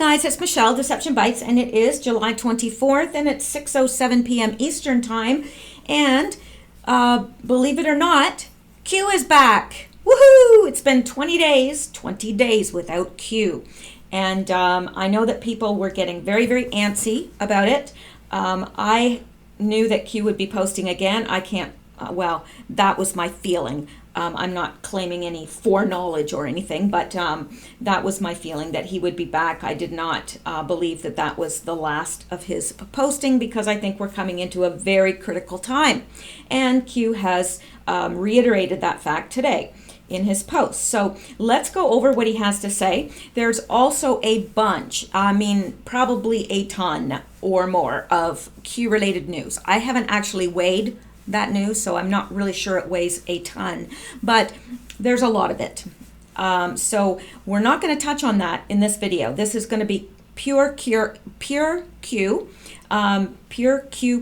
guys, it's Mishel, Deception Bytes, and it is July 24th, and it's 6:07 p.m. Eastern Time. And believe it or not, Q is back. Woohoo! It's been 20 days without Q. And I know that people were getting very, very antsy about it. I knew that Q would be posting again. I can't, that was my feeling. I'm not claiming any foreknowledge or anything, but that was my feeling that he would be back. I did not believe that that was the last of his posting, because I think we're coming into a very critical time. And Q has reiterated that fact today in his post. So let's go over what he has to say. There's also a bunch, probably a ton or more of Q-related news. I haven't actually weighed that news, so I'm not really sure it weighs a ton, but there's a lot of it. So we're not going to touch on that in this video. This is going to be pure Q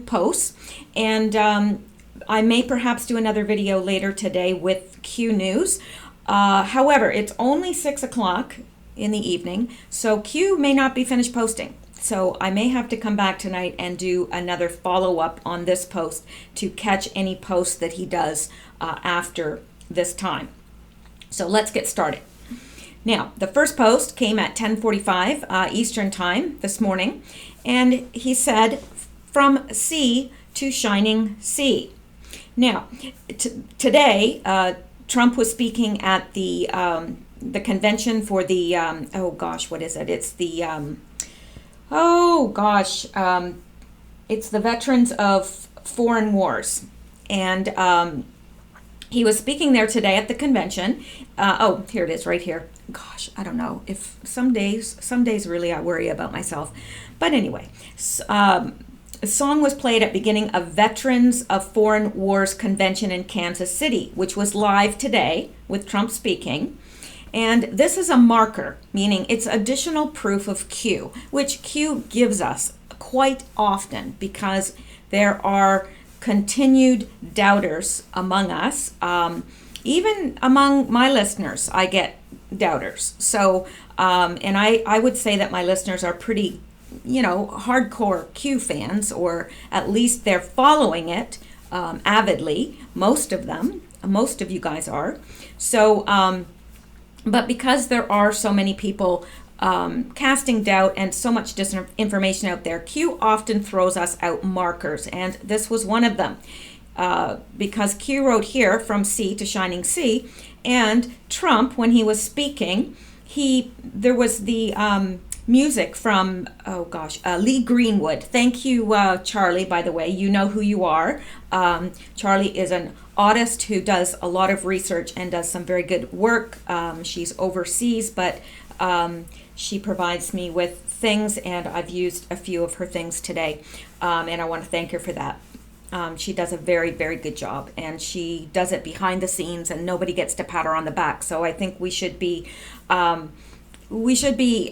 posts, and I may perhaps do another video later today with Q news. However, it's only 6 o'clock in the evening, so Q may not be finished posting. So I may have to come back tonight and do another follow-up on this post to catch any posts that he does after this time. So let's get started. Now, the first post came at 10:45 Eastern Time this morning, and he said, "From sea to shining sea." Now, today, Trump was speaking at the convention for the, what is it? It's the... it's the Veterans of Foreign Wars. And he was speaking there today at the convention. Here it is right here. Gosh, I don't know if some days really I worry about myself. But anyway, a song was played at beginning of Veterans of Foreign Wars convention in Kansas City, which was live today with Trump speaking. And this is a marker, meaning it's additional proof of Q, which Q gives us quite often because there are continued doubters among us. Even among my listeners, I get doubters. So, and I would say that my listeners are pretty, hardcore Q fans, or at least they're following it avidly. Most of you guys are. So, but because there are so many people casting doubt and so much disinformation out there, Q often throws us out markers, and this was one of them. Because Q wrote here, "From sea to shining sea," and Trump, when he was speaking, there was the music from, Lee Greenwood. Thank you, Charlie, by the way. You know who you are. Charlie is an artist who does a lot of research and does some very good work. She's overseas, but she provides me with things, and I've used a few of her things today, and I want to thank her for that. She does a very, very good job, and she does it behind the scenes, and nobody gets to pat her on the back. So I think we should be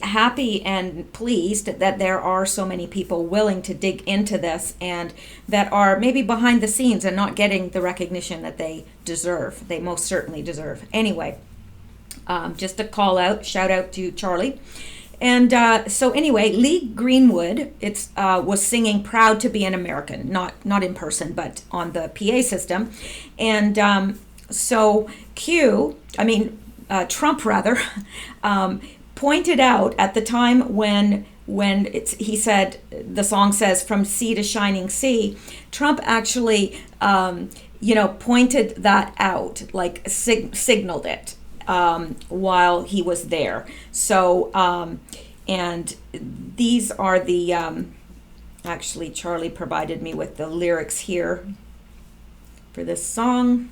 happy and pleased that there are so many people willing to dig into this, and that are maybe behind the scenes and not getting the recognition that they deserve. They most certainly deserve. Anyway, just a shout out to Charlie. And so anyway, Lee Greenwood was singing "Proud to be an American," not in person, but on the PA system. And so Trump rather, pointed out at the time when he said, the song says "From sea to shining sea," Trump actually pointed that out, like signaled it while he was there. So and these are the actually Charlie provided me with the lyrics here for this song.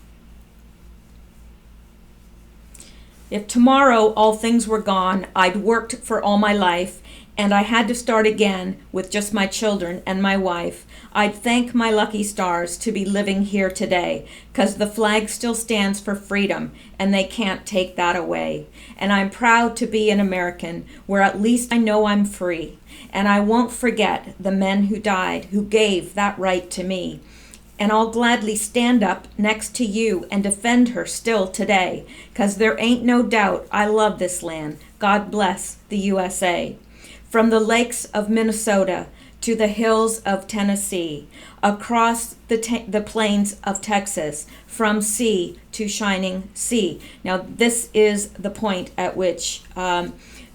"If tomorrow all things were gone, I'd worked for all my life, and I had to start again with just my children and my wife. I'd thank my lucky stars to be living here today, 'cause the flag still stands for freedom, and they can't take that away. And I'm proud to be an American, where at least I know I'm free. And I won't forget the men who died, who gave that right to me. And I'll gladly stand up next to you and defend her still today, 'cause there ain't no doubt I love this land. God bless the USA. from the lakes of Minnesota to the hills of Tennessee, across the plains of Texas, from sea to shining sea. Now, this is the point at which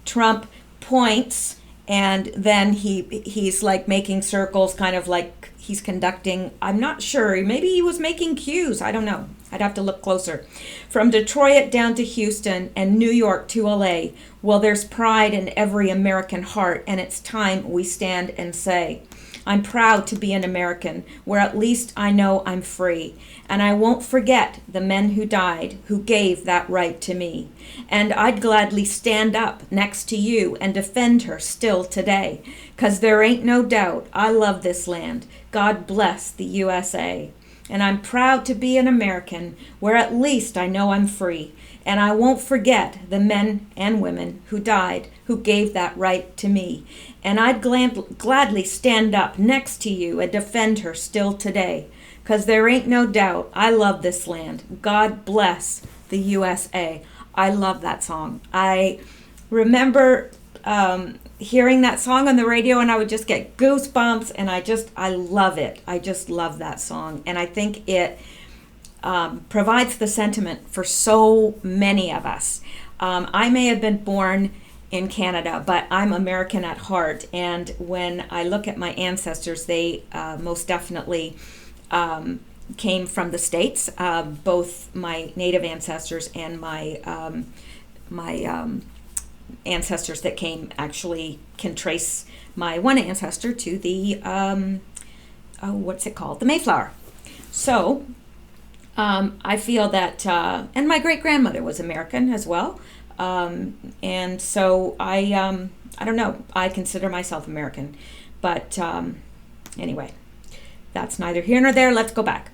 Trump points, and then he's like making circles, kind of like he's conducting, I'm not sure, maybe he was making cues, I don't know. I'd have to look closer. From Detroit down to Houston and New York to LA, well, there's pride in every American heart, and it's time we stand and say, I'm proud to be an American, where at least I know I'm free. And I won't forget the men who died, who gave that right to me. And I'd gladly stand up next to you and defend her still today. 'Cause there ain't no doubt I love this land. God bless the USA. And I'm proud to be an American, where at least I know I'm free. And I won't forget the men and women who died, who gave that right to me. And I'd gladly stand up next to you and defend her still today. 'Cause there ain't no doubt I love this land. God bless the USA. I love that song. I remember hearing that song on the radio, and I would just get goosebumps, and I love it. I just love that song. And I think it provides the sentiment for so many of us. I may have been born in Canada, but I'm American at heart. And when I look at my ancestors, they most definitely came from the States, both my native ancestors and my ancestors that came, actually can trace my one ancestor to the, what's it called? The Mayflower. So I feel that, and my great-grandmother was American as well. And so I don't know, I consider myself American, but anyway, that's neither here nor there. Let's go back.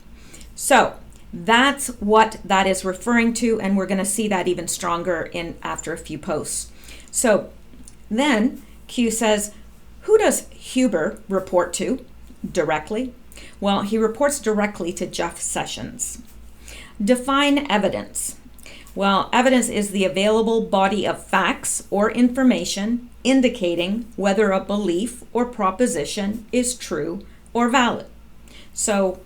So that's what that is referring to, and we're going to see that even stronger in after a few posts. So then Q says, who does Huber report to directly? Well, he reports directly to Jeff Sessions. Define evidence. Well, evidence is the available body of facts or information indicating whether a belief or proposition is true or valid. So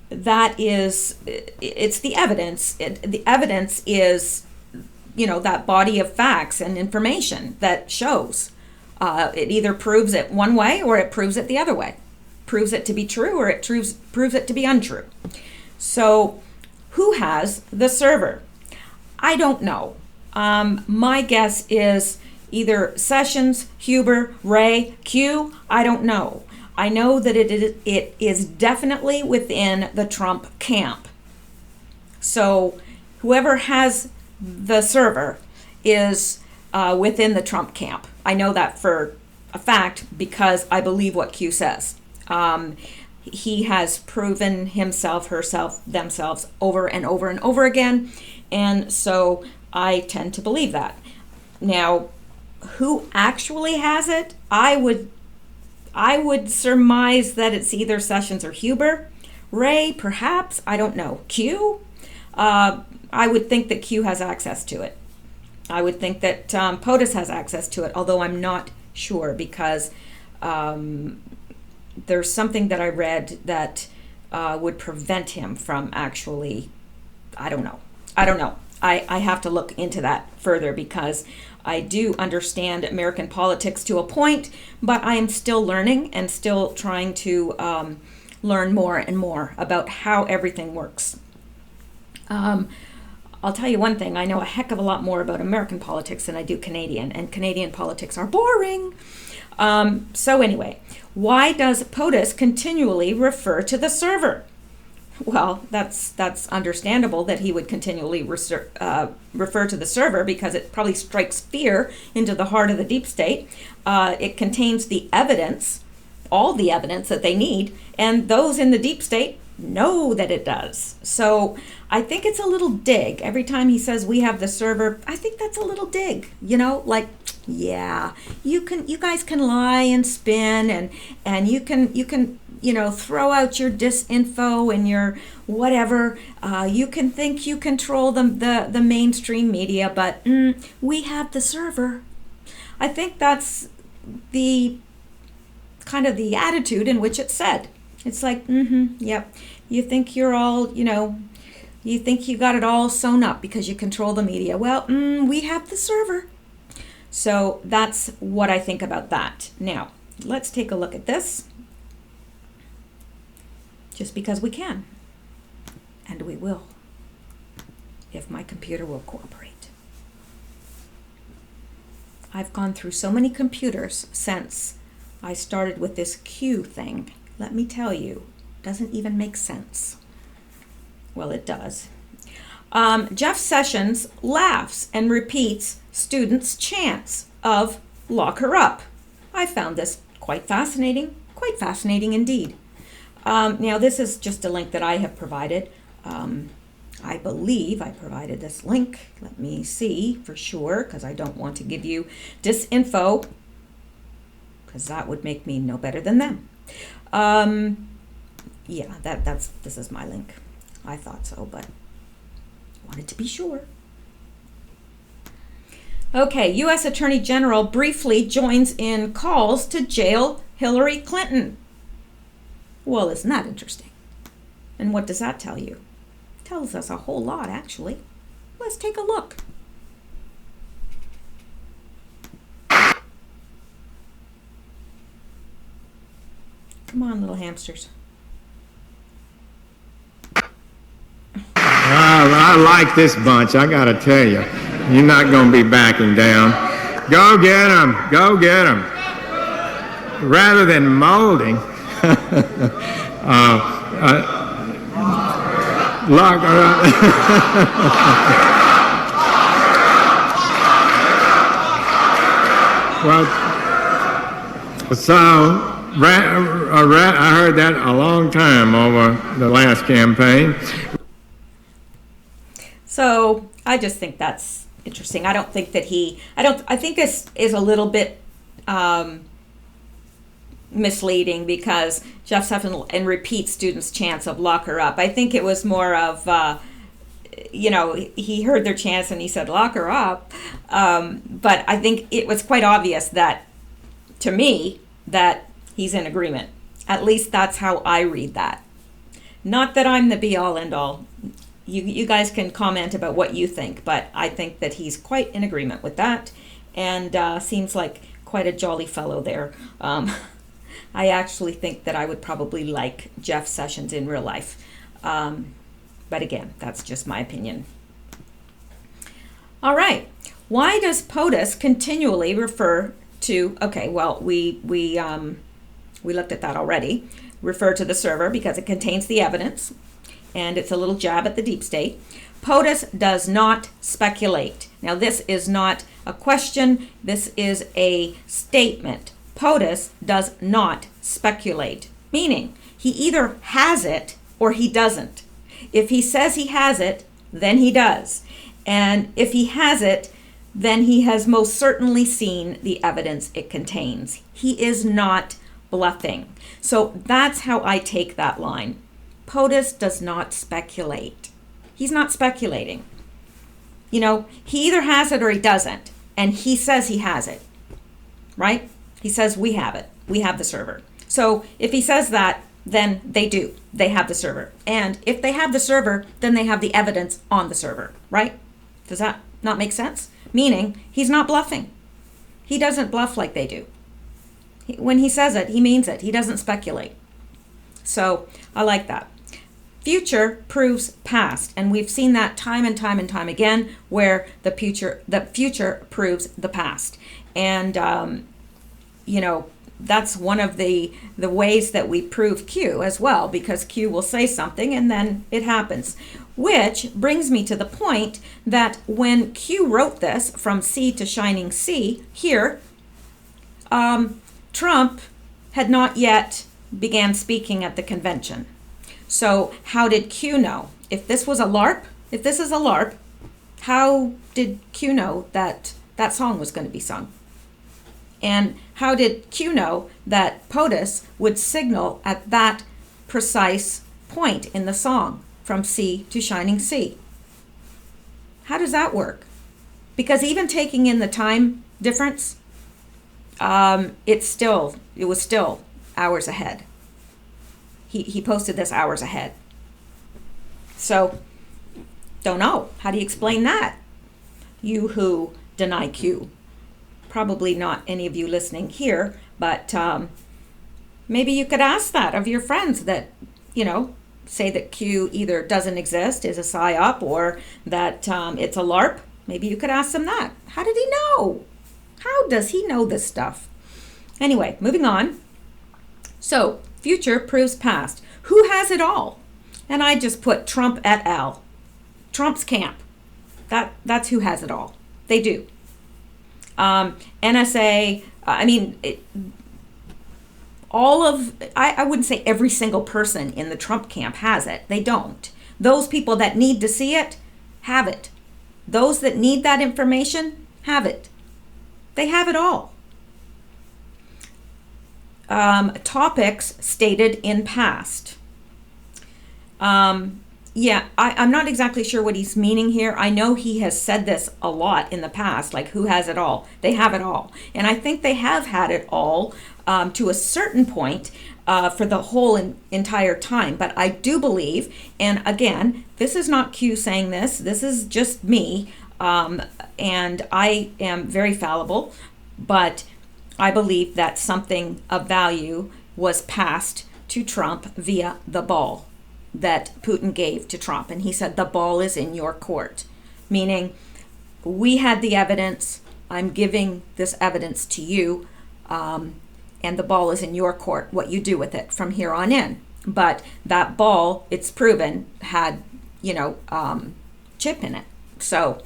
that is, it's the evidence. The evidence is, that body of facts and information that shows. It either proves it one way or it proves it the other way. Proves it to be true or it proves it to be untrue. So who has the server? I don't know. My guess is either Sessions, Huber, Ray, Q. I don't know. I know that it is definitely within the Trump camp. So whoever has the server is within the Trump camp. I know that for a fact because I believe what Q says. He has proven himself, herself, themselves over and over and over again. And so I tend to believe that. Now, who actually has it? I would surmise that it's either Sessions or Huber. Ray, perhaps, I don't know. Q? I would think that Q has access to it. I would think that POTUS has access to it, although I'm not sure because there's something that I read that would prevent him from actually, I don't know. I have to look into that further because I do understand American politics to a point, but I am still learning and still trying to learn more and more about how everything works. I'll tell you one thing, I know a heck of a lot more about American politics than I do Canadian, and Canadian politics are boring. So anyway, why does POTUS continually refer to the server? Well, that's understandable that he would continually refer to the server because it probably strikes fear into the heart of the deep state. It contains the evidence, all the evidence that they need, and those in the deep state know that it does. So I think it's a little dig. Every time he says we have the server, I think that's a little dig, like, yeah, you guys can lie and spin and you can throw out your disinfo and your whatever. You can think you control the mainstream media, but we have the server. I think that's the kind of the attitude in which it's said. It's like, yep, you think you're all, you think you got it all sewn up because you control the media. Well, we have the server. So that's what I think about that. Now, let's take a look at this. Just because we can. And we will. If my computer will cooperate. I've gone through so many computers since I started with this Q thing. Let me tell you, doesn't even make sense. Well, it does. Jeff Sessions laughs and repeats students' chants of lock her up. I found this quite fascinating indeed. Now, this is just a link that I have provided. I believe I provided this link. Let me see for sure, because I don't want to give you disinfo, because that would make me no better than them. Yeah, this is my link. I thought so, but wanted to be sure. Okay, U.S. Attorney General briefly joins in calls to jail Hillary Clinton. Well, isn't that interesting? And what does that tell you? It tells us a whole lot, actually. Let's take a look. Come on, little hamsters. I like this bunch, I gotta tell you. You're not gonna be backing down. Go get 'em, go get 'em. Rather than molding, lock her up. Well, so I heard that a long time over the last campaign. So I just think that's interesting. I don't think that I think this is a little bit misleading, because Jeff Sessions and repeat students' chants of lock her up. I think it was more of, he heard their chants and he said, lock her up. But I think it was quite obvious that, to me, that he's in agreement. At least that's how I read that. Not that I'm the be-all, end-all. You guys can comment about what you think, but I think that he's quite in agreement with that, and seems like quite a jolly fellow there. I actually think that I would probably like Jeff Sessions in real life. But again, that's just my opinion. All right. Why does POTUS continually refer to, okay, well, we looked at that already. Refer to the server because it contains the evidence, and it's a little jab at the deep state. POTUS does not speculate. Now, this is not a question. This is a statement. POTUS does not speculate, meaning he either has it or he doesn't. If he says he has it, then he does. And if he has it, then he has most certainly seen the evidence it contains. He is not bluffing. So that's how I take that line. POTUS does not speculate. He's not speculating. He either has it or he doesn't. And he says he has it, right? He says we have it. We have the server. So if he says that, then they do. They have the server. And if they have the server, then they have the evidence on the server, right? Does that not make sense? Meaning he's not bluffing. He doesn't bluff like they do. When he says it, he means it. He doesn't speculate. So I like that. Future proves past, and we've seen that time and time and time again, where the future proves the past. And that's one of the ways that we prove Q as well, because Q will say something and then it happens. Which brings me to the point that when Q wrote this, from sea to shining sea, here, Trump had not yet began speaking at the convention. So how did Q know? If this was a LARP, if this is a LARP, how did Q know that that song was going to be sung? And how did Q know that POTUS would signal at that precise point in the song, from sea to shining sea? How does that work? Because even taking in the time difference, it was still hours ahead. He posted this hours ahead. So, don't know. How do you explain that? You who deny Q. Probably not any of you listening here, but maybe you could ask that of your friends that, say that Q either doesn't exist, is a psyop, or that it's a LARP. Maybe you could ask them that. How did he know? How does he know this stuff? Anyway, moving on. So, future proves past. Who has it all? And I just put Trump et al. Trump's camp. That's who has it all. They do. NSA, I wouldn't say every single person in the Trump camp has it. They don't. Those people that need to see it, have it. Those that need that information, have it. They have it all. Topics stated in past. I'm not exactly sure what he's meaning here. I know he has said this a lot in the past, like who has it all? They have it all. And I think they have had it all to a certain point for the whole entire time. But I do believe, and again, this is not Q saying this is just me, and I am very fallible, but I believe that something of value was passed to Trump via the ball that Putin gave to Trump. And he said, the ball is in your court, meaning we had the evidence. I'm giving this evidence to you, and the ball is in your court, what you do with it from here on in. But that ball, it's proven, had, chip in it. So,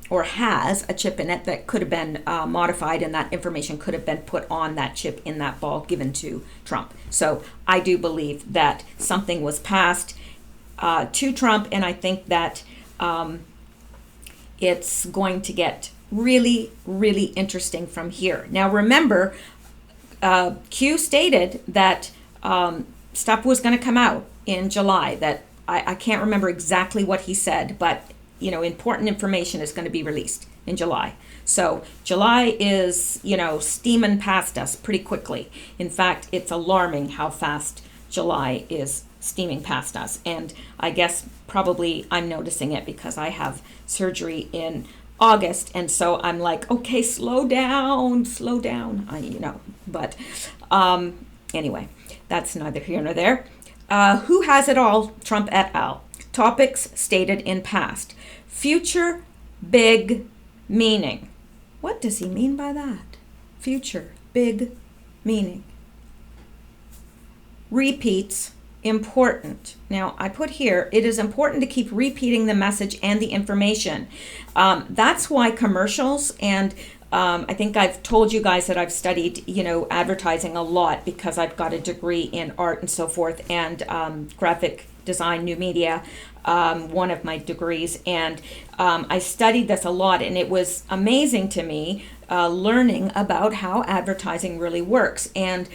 or has a chip in it that could have been modified, and that information could have been put on that chip in that ball given to Trump. So I do believe that something was passed to Trump, and I think that it's going to get really, really interesting from here. Now remember, Q stated that stuff was going to come out in July, that I can't remember exactly what he said, but important information is going to be released in July. So July is, steaming past us pretty quickly. In fact, it's alarming how fast July is steaming past us. And I guess probably I'm noticing it because I have surgery in August. And so I'm like, okay, slow down. But anyway, that's neither here nor there. Who has it all? Trump et al. Topics stated in past. Future big meaning. What does he mean by that? Future big meaning. Repeats important. Now I put here, it is important to keep repeating the message and the information. That's why commercials, and I think I've told you guys that I've studied, advertising a lot because I've got a degree in art and so forth, and graphic design, new media, one of my degrees, and I studied this a lot, and it was amazing to me learning about how advertising really works. And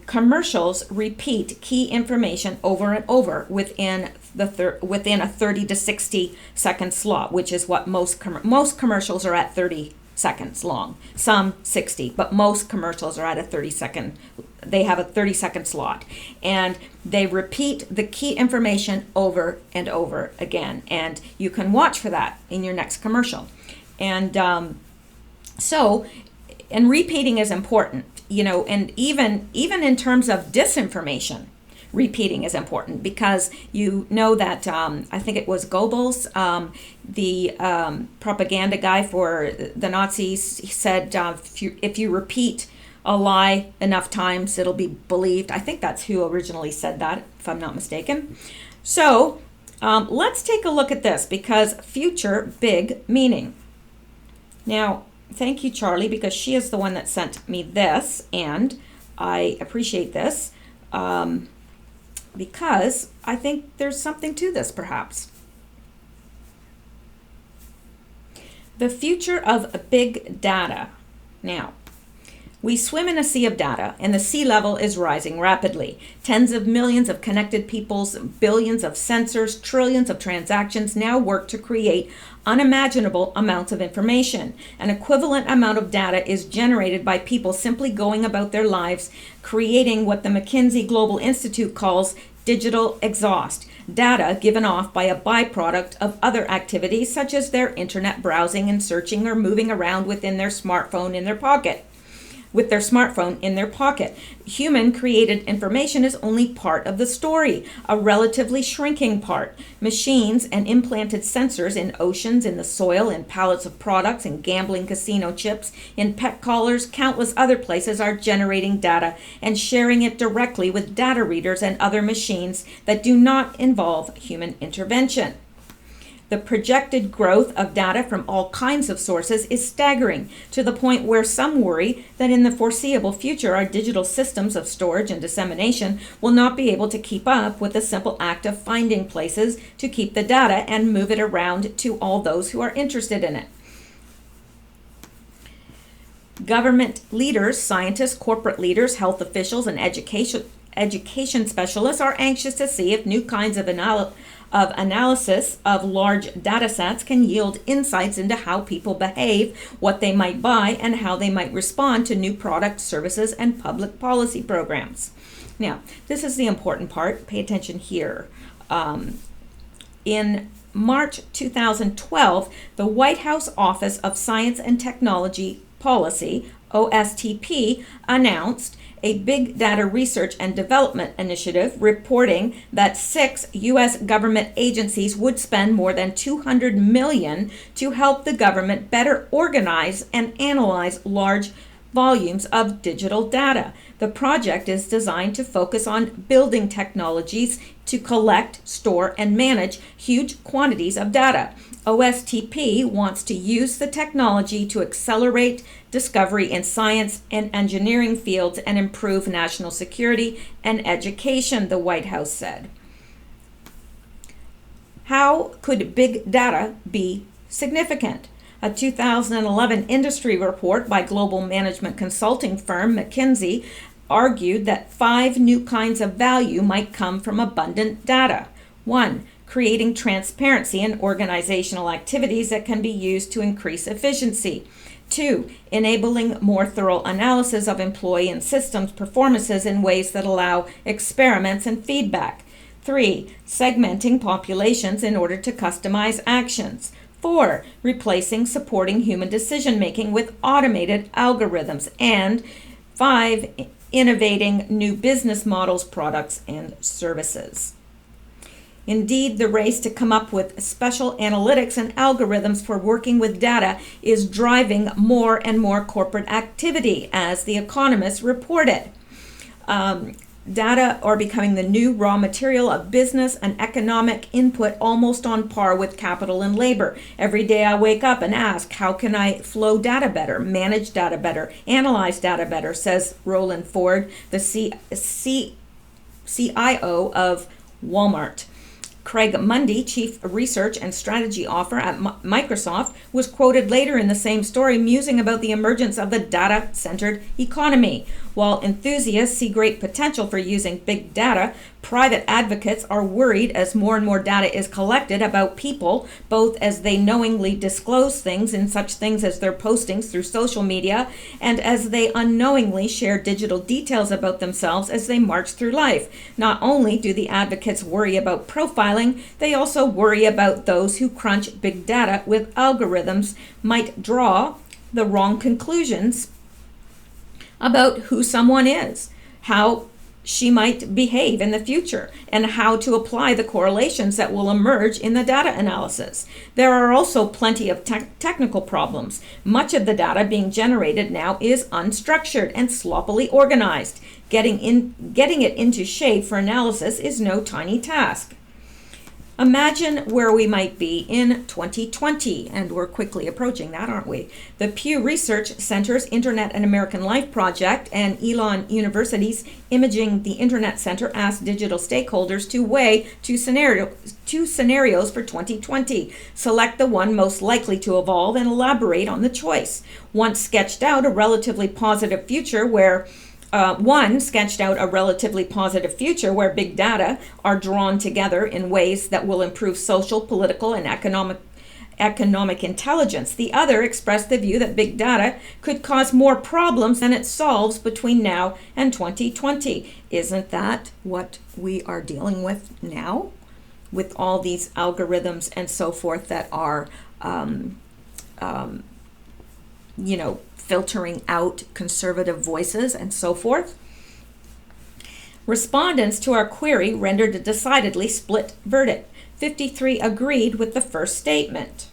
commercials repeat key information over and over within within a 30 to 60 second slot, which is what most commercials are at 30 seconds long. Some 60, but most commercials are at a 30-second. They have a 30-second slot, and they repeat the key information over and over again. And you can watch for that in your next commercial. And and repeating is important, and even in terms of disinformation, repeating is important, because that I think it was Goebbels, the propaganda guy for the Nazis, he said if you repeat a lie enough times, it'll be believed. I think that's who originally said that, if I'm not mistaken. So let's take a look at this, because future big meaning. Now, thank you, Charlie, because she is the one that sent me this, and I appreciate this because I think there's something to this, perhaps. The future of big data. Now, We swim in a sea of data, and the sea level is rising rapidly. Tens of millions of connected peoples, billions of sensors, trillions of transactions now work to create unimaginable amounts of information. An equivalent amount of data is generated by people simply going about their lives, creating what the McKinsey Global Institute calls digital exhaust, data given off by a byproduct of other activities such as their internet browsing and searching or moving around within their smartphone in their pocket. With their smartphone in their pocket. Human created information is only part of the story, a relatively shrinking part. Machines and implanted sensors in oceans, in the soil, in pallets of products, in gambling casino chips, in pet collars, countless other places are generating data and sharing it directly with data readers and other machines that do not involve human intervention. The projected growth of data from all kinds of sources is staggering, to the point where some worry that in the foreseeable future our digital systems of storage and dissemination will not be able to keep up with the simple act of finding places to keep the data and move it around to all those who are interested in it. Government leaders, scientists, corporate leaders, health officials, and education specialists are anxious to see if new kinds of analysis of large data sets can yield insights into how people behave, what they might buy, and how they might respond to new products, services, and public policy programs. Now, this is the important part. Pay attention here. In March 2012, the White House Office of Science and Technology Policy, OSTP, announced a big data research and development initiative reporting that 6 U.S. government agencies would spend more than $200 million to help the government better organize and analyze large volumes of digital data. The project is designed to focus on building technologies to collect, store, and manage huge quantities of data. OSTP wants to use the technology to accelerate discovery in science and engineering fields and improve national security and education, the White House said. How could big data be significant? A 2011 industry report by global management consulting firm McKinsey argued that 5 new kinds of value might come from abundant data. 1. Creating transparency in organizational activities that can be used to increase efficiency. 2. Enabling more thorough analysis of employee and systems performances in ways that allow experiments and feedback. 3. Segmenting populations in order to customize actions. 4. Replacing supporting human decision-making with automated algorithms. And 5. Innovating new business models, products, and services. Indeed, the race to come up with special analytics and algorithms for working with data is driving more and more corporate activity, as The Economist reported. Data are becoming the new raw material of business and economic input, almost on par with capital and labor. Every day I wake up and ask, how can I flow data better, manage data better, analyze data better, says Roland Ford, the CIO of Walmart. Craig Mundy, Chief Research and Strategy Officer at Microsoft, was quoted later in the same story musing about the emergence of the data-centered economy. While enthusiasts see great potential for using big data, private advocates are worried as more and more data is collected about people, both as they knowingly disclose things in such things as their postings through social media, and as they unknowingly share digital details about themselves as they march through life. Not only do the advocates worry about profiling, they also worry about those who crunch big data with algorithms might draw the wrong conclusions about who someone is, how she might behave in the future, and how to apply the correlations that will emerge in the data analysis. There are also plenty of technical problems. Much of the data being generated now is unstructured and sloppily organized. Getting it into shape for analysis is no tiny task. Imagine where we might be in 2020, and we're quickly approaching that, aren't we? The Pew Research Center's Internet and American Life project and Elon University's Imaging the Internet Center asked digital stakeholders to weigh two scenarios for 2020. Select the one most likely to evolve and elaborate on the choice. One sketched out a relatively positive future where big data are drawn together in ways that will improve social, political, and economic intelligence. The other expressed the view that big data could cause more problems than it solves between now and 2020. Isn't that what we are dealing with now? With all these algorithms and so forth that are, filtering out conservative voices and so forth. Respondents to our query rendered a decidedly split verdict. 53 agreed with the first statement.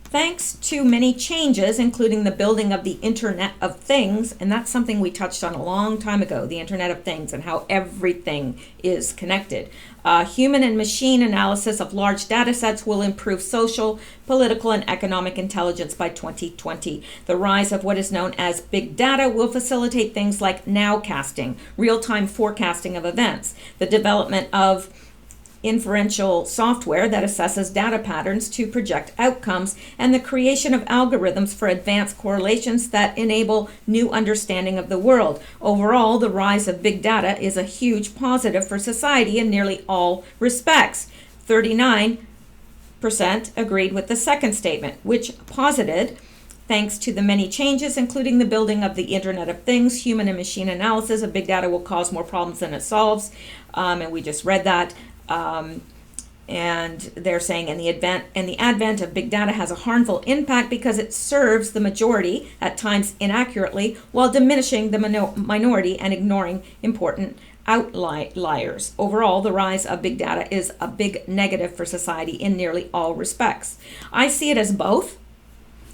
Thanks to many changes, including the building of the Internet of Things, and that's something we touched on a long time ago, the Internet of Things and how everything is connected. Human and machine analysis of large data sets will improve social, political, and economic intelligence by 2020. The rise of what is known as big data will facilitate things like nowcasting, real-time forecasting of events, the development of inferential software that assesses data patterns to project outcomes, and the creation of algorithms for advanced correlations that enable new understanding of the world. Overall, the rise of big data is a huge positive for society in nearly all respects. 39% agreed with the second statement, which posited, thanks to the many changes, including the building of the Internet of Things, human and machine analysis of big data will cause more problems than it solves. And we just read that. And they're saying the advent of big data has a harmful impact because it serves the majority, at times inaccurately, while diminishing the minority and ignoring important outliers. Overall, the rise of big data is a big negative for society in nearly all respects. I see it as both.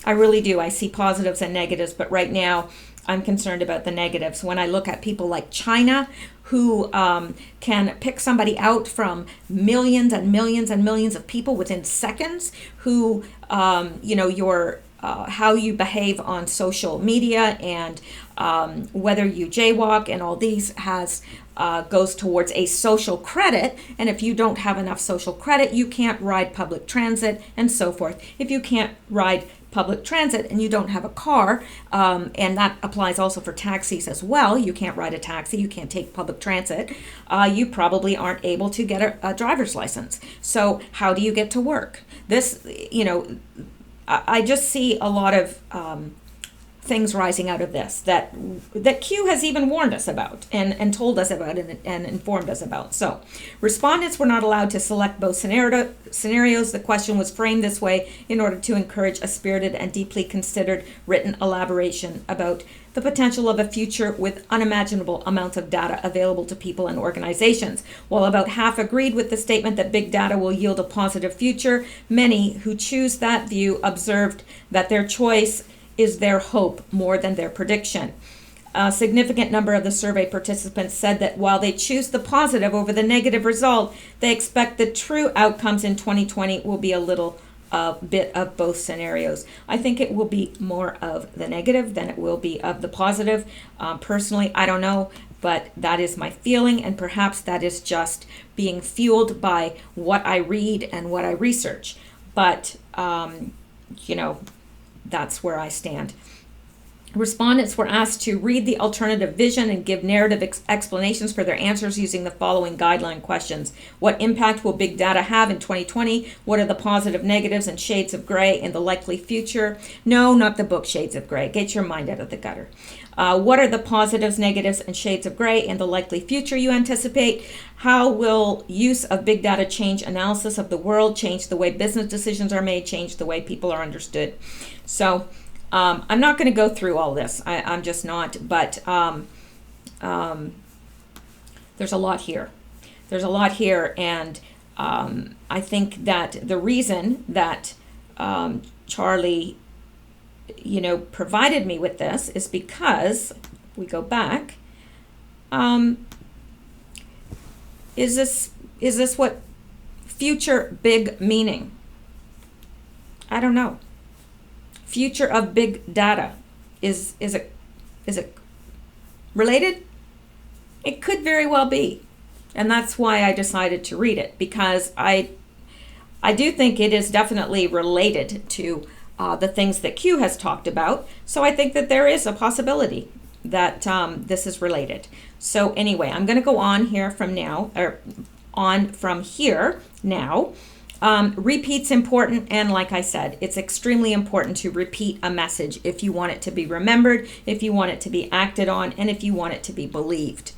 I really do. I see positives and negatives, but right now I'm concerned about the negatives. When I look at people like China, who can pick somebody out from millions and millions and millions of people within seconds, who, your how you behave on social media and whether you jaywalk and all these goes towards a social credit. And if you don't have enough social credit, you can't ride public transit and so forth. If you can't ride public transit and you don't have a car, and that applies also for taxis as well. You can't ride a taxi, you can't take public transit, you probably aren't able to get a driver's license. So how do you get to work? This, I just see a lot of things rising out of this that Q has even warned us about and told us about and informed us about. So respondents were not allowed to select both scenarios. The question was framed this way in order to encourage a spirited and deeply considered written elaboration about the potential of a future with unimaginable amounts of data available to people and organizations. While about half agreed with the statement that big data will yield a positive future, many who choose that view observed that their choice is their hope more than their prediction. A significant number of the survey participants said that while they choose the positive over the negative result, they expect the true outcomes in 2020 will be a little bit of both scenarios. I think it will be more of the negative than it will be of the positive. Personally, I don't know, but that is my feeling, and perhaps that is just being fueled by what I read and what I research. But, that's where I stand. Respondents were asked to read the alternative vision and give narrative explanations for their answers using the following guideline questions. What impact will big data have in 2020? What are the positive, negatives, and shades of gray in the likely future? No, not the book Shades of Gray. Get your mind out of the gutter. What are the positives, negatives, and shades of gray in the likely future you anticipate? How will use of big data change analysis of the world, change the way business decisions are made, change the way people are understood? So I'm not going to go through all this. I'm just not, but there's a lot here. There's a lot here, and I think that the reason that Charlie provided me with this is because, we go back, is this what future big meaning. I don't know. Future of big data. Is it related? It could very well be. And that's why I decided to read it, because I do think it is definitely related to the things that Q has talked about. So I think that there is a possibility that this is related. So anyway, I'm going to go on here from now, or on from here now. Repeat's important, and like I said, it's extremely important to repeat a message if you want it to be remembered, if you want it to be acted on, and if you want it to be believed.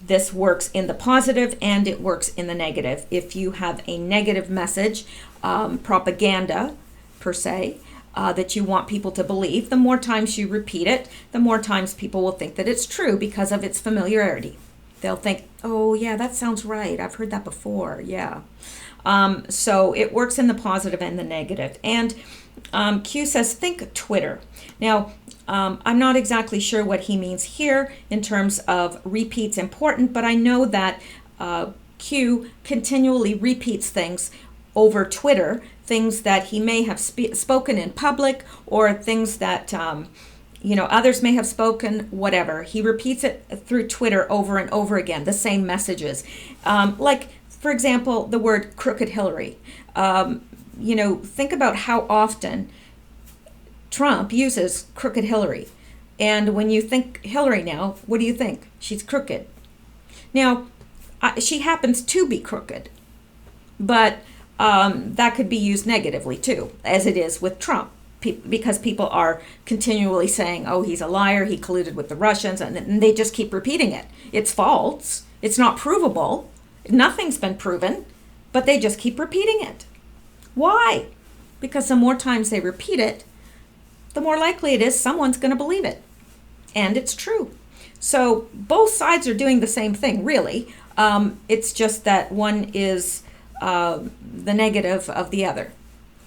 This works in the positive and it works in the negative. If you have a negative message, propaganda per se, that you want people to believe, the more times you repeat it, the more times people will think that it's true because of its familiarity. They'll think, oh yeah, that sounds right. I've heard that before. Yeah. So it works in the positive and the negative. And Q says, think Twitter. Now, I'm not exactly sure what he means here in terms of repeats important, but I know that Q continually repeats things over Twitter, things that he may have spoken in public, or things that others may have spoken, whatever. He repeats it through Twitter over and over again, the same messages. Like, for example, the word crooked Hillary. Think about how often Trump uses crooked Hillary. And when you think Hillary now, what do you think? She's crooked. Now, she happens to be crooked, but that could be used negatively too, as it is with Trump, because people are continually saying, oh, he's a liar, he colluded with the Russians, and they just keep repeating it. It's false. It's not provable. Nothing's been proven, but they just keep repeating it. Why? Because the more times they repeat it, the more likely it is someone's going to believe it. And it's true. So both sides are doing the same thing, really. It's just that one is the negative of the other.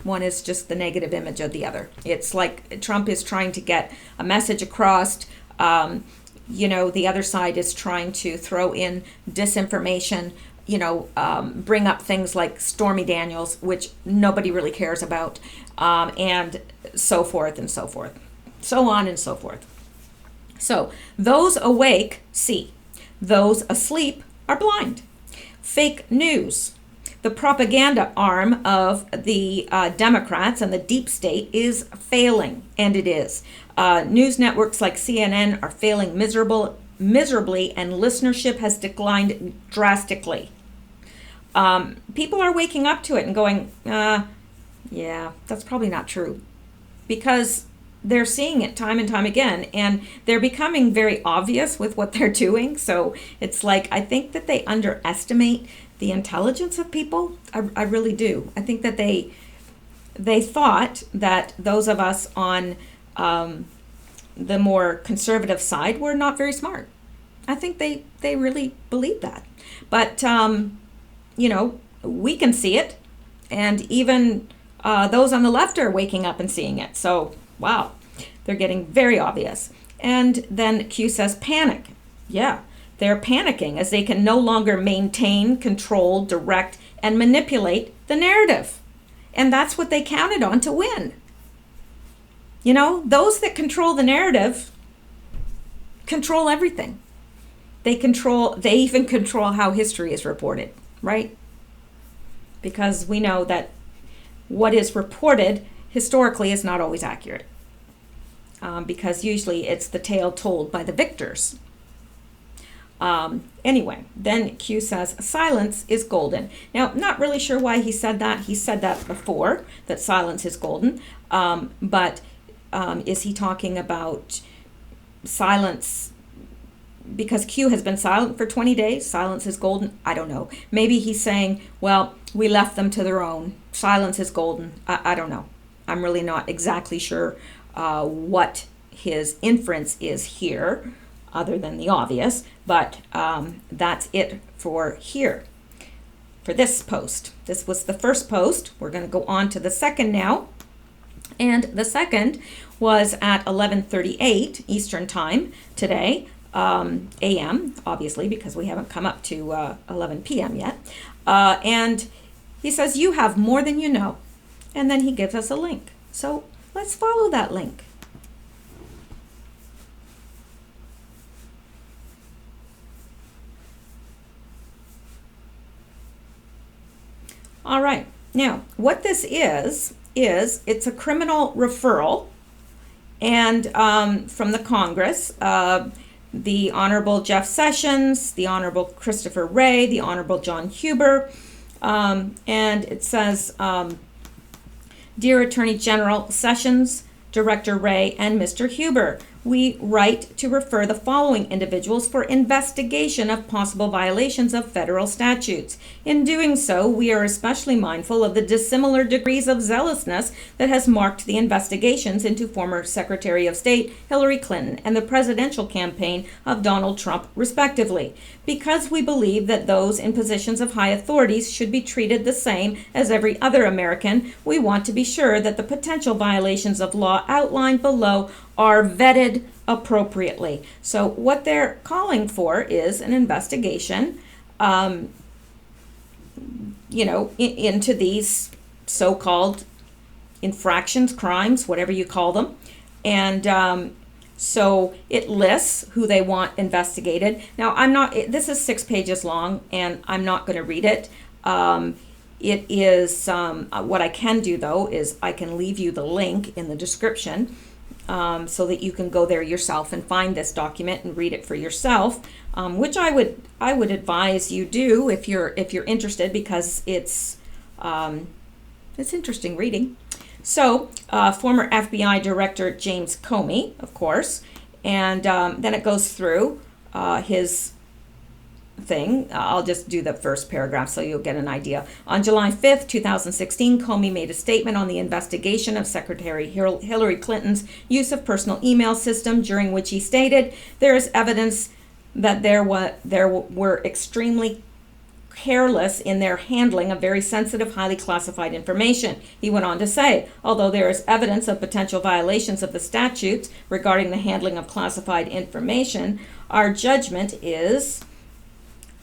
One is just the negative image of the other. It's like Trump is trying to get a message across. The other side is trying to throw in disinformation, bring up things like Stormy Daniels, which nobody really cares about, and so forth and so forth, so on and so forth. So those awake see, those asleep are blind. Fake news. The propaganda arm of the Democrats and the deep state is failing, and it is. News networks like CNN are failing miserably, and listenership has declined drastically. People are waking up to it and going, yeah, that's probably not true, because they're seeing it time and time again, and they're becoming very obvious with what they're doing. So it's like, I think that they underestimate the intelligence of people. I really do. I think that they thought that those of us on the more conservative side were not very smart. I think they really believe that. But, we can see it, and even those on the left are waking up and seeing it. So, wow, they're getting very obvious. And then Q says panic. Yeah, they're panicking as they can no longer maintain, control, direct, and manipulate the narrative. And that's what they counted on to win. Those that control the narrative control everything. They even control how history is reported, right? Because we know that what is reported historically is not always accurate. Because usually it's the tale told by the victors. Anyway, then Q says silence is golden. Now, not really sure why he said that. He said that before, that silence is golden. But is he talking about silence because Q has been silent for 20 days? Silence is golden? I don't know. Maybe he's saying, well, we left them to their own. Silence is golden. I don't know. I'm really not exactly sure what his inference is here, other than the obvious, but that's it for here, for this post. This was the first post. We're going to go on to the second now, and the second was at 11:38 Eastern Time today, a.m., obviously, because we haven't come up to 11 p.m. yet, and He says, you have more than you know. And then he gives us a link. So let's follow that link. All right. Now, what this is it's a criminal referral, and from the Congress, the Honorable Jeff Sessions, the Honorable Christopher Wray, the Honorable John Huber, and it says, Dear Attorney General Sessions, Director Wray, and Mr. Huber, we write to refer the following individuals for investigation of possible violations of federal statutes. In doing so, we are especially mindful of the dissimilar degrees of zealousness that has marked the investigations into former Secretary of State Hillary Clinton and the presidential campaign of Donald Trump, respectively. Because we believe that those in positions of high authorities should be treated the same as every other American, we want to be sure that the potential violations of law outlined below are vetted appropriately. So what they're calling for is an investigation, into these so-called infractions, crimes, whatever you call them. And so it lists who they want investigated. Now, this is 6 pages long, and I'm not going to read it. It is, what I can do, though, is I can leave you the link in the description, so that you can go there yourself and find this document and read it for yourself, which I would advise you do if you're interested, because it's interesting reading. So former FBI Director James Comey, of course, and then it goes through his thing. I'll just do the first paragraph so you'll get an idea. On July 5th, 2016, Comey made a statement on the investigation of Secretary Hillary Clinton's use of personal email system, during which he stated, there is evidence that there were extremely careless in their handling of very sensitive, highly classified information. He went on to say, although there is evidence of potential violations of the statutes regarding the handling of classified information, our judgment is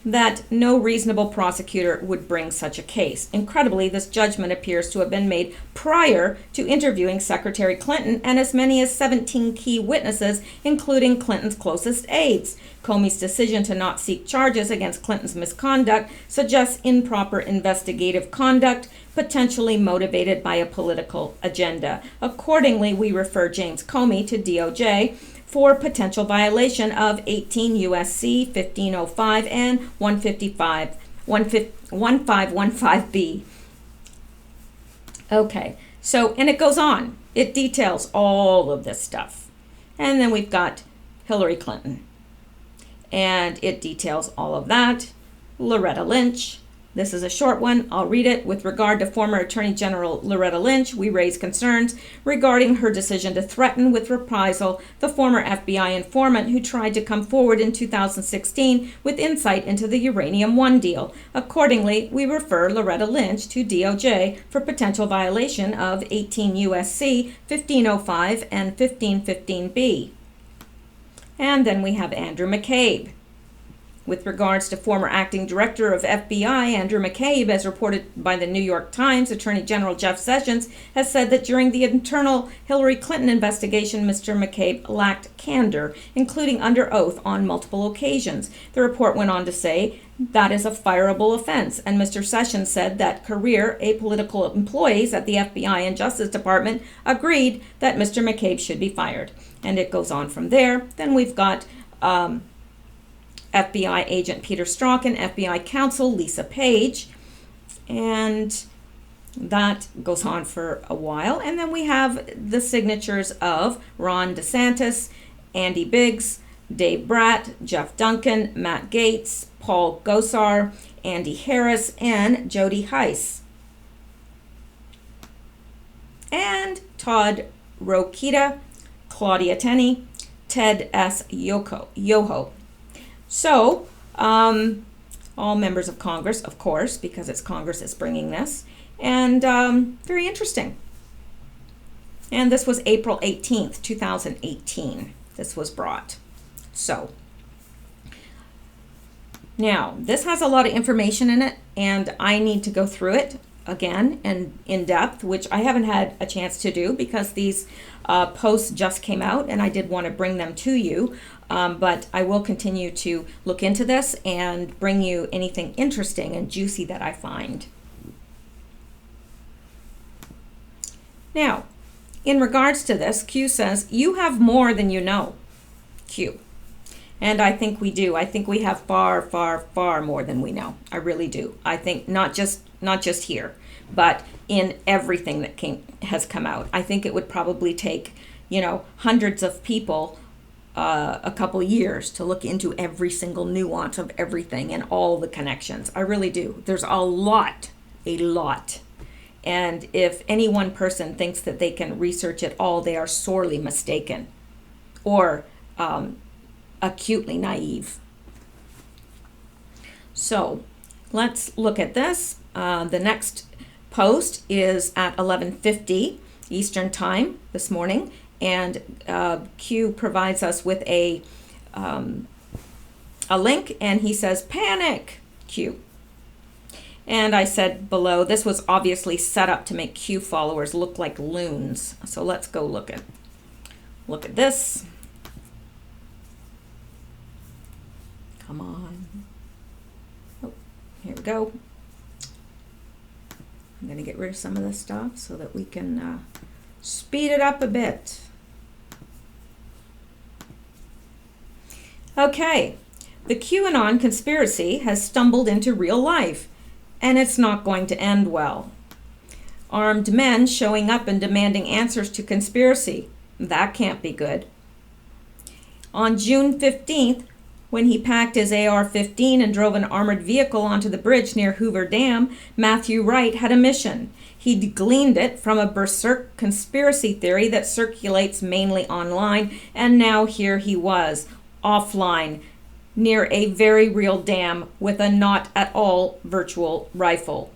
that no reasonable prosecutor would bring such a case. Incredibly, this judgment appears to have been made prior to interviewing Secretary Clinton and as many as 17 key witnesses, including Clinton's closest aides. Comey's decision to not seek charges against Clinton's misconduct suggests improper investigative conduct, potentially motivated by a political agenda. Accordingly, we refer James Comey to DOJ for potential violation of 18 U.S.C. 1505 and 1515B. Okay, so, and it goes on. It details all of this stuff. And then we've got Hillary Clinton. And it details all of that. Loretta Lynch. This is a short one. I'll read it. With regard to former Attorney General Loretta Lynch, we raise concerns regarding her decision to threaten with reprisal the former FBI informant who tried to come forward in 2016 with insight into the Uranium One deal. Accordingly, we refer Loretta Lynch to DOJ for potential violation of 18 U.S.C. 1505 and 1515B. And then we have Andrew Mccabe. With regards to former acting director of FBI, Andrew Mccabe, as reported by the New York Times, Attorney General Jeff Sessions has said that during the internal Hillary Clinton investigation, Mr. Mccabe lacked candor, including under oath on multiple occasions. The report went on to say that is a fireable offense, and Mr. Sessions said that career apolitical employees at the FBI and Justice Department agreed that Mr. Mccabe should be fired. And it goes on from there. Then we've got FBI agent Peter Strzok and FBI counsel Lisa Page, and that goes on for a while. And then we have the signatures of Ron DeSantis, Andy Biggs, Dave Bratt, Jeff Duncan, Matt Gaetz, Paul Gosar, Andy Harris, and Jody Heiss. And Todd Rokita, Claudia Tenney, Ted S. Yoho. So, all members of Congress, of course, because it's Congress that's bringing this, and very interesting. And this was April 18th, 2018. This was brought. So, now, this has a lot of information in it, and I need to go through it. again and in depth, which I haven't had a chance to do because these posts just came out and I did want to bring them to you. But I will continue to look into this and bring you anything interesting and juicy that I find. Now, in regards to this, Q says, you have more than you know. Q. And I think we do. I think we have far, far, far more than we know. I really do. I think not just here, but in everything that has come out. I think it would probably take, hundreds of people a couple years to look into every single nuance of everything and all the connections. I really do. There's a lot. And if any one person thinks that they can research it all, they are sorely mistaken or acutely naive. So let's look at this. The next post is at 11:50 Eastern Time this morning, and Q provides us with a link, and he says, "Panic, Q." And I said below, this was obviously set up to make Q followers look like loons. So let's go look at this. Come on. Oh, here we go. I'm going to get rid of some of this stuff so that we can speed it up a bit. Okay, the QAnon conspiracy has stumbled into real life, and it's not going to end well. Armed men showing up and demanding answers to conspiracy. That can't be good. On June 15th, when he packed his AR-15 and drove an armored vehicle onto the bridge near Hoover Dam, Matthew Wright had a mission. He'd gleaned it from a berserk conspiracy theory that circulates mainly online, and now here he was, offline, near a very real dam with a not at all virtual rifle.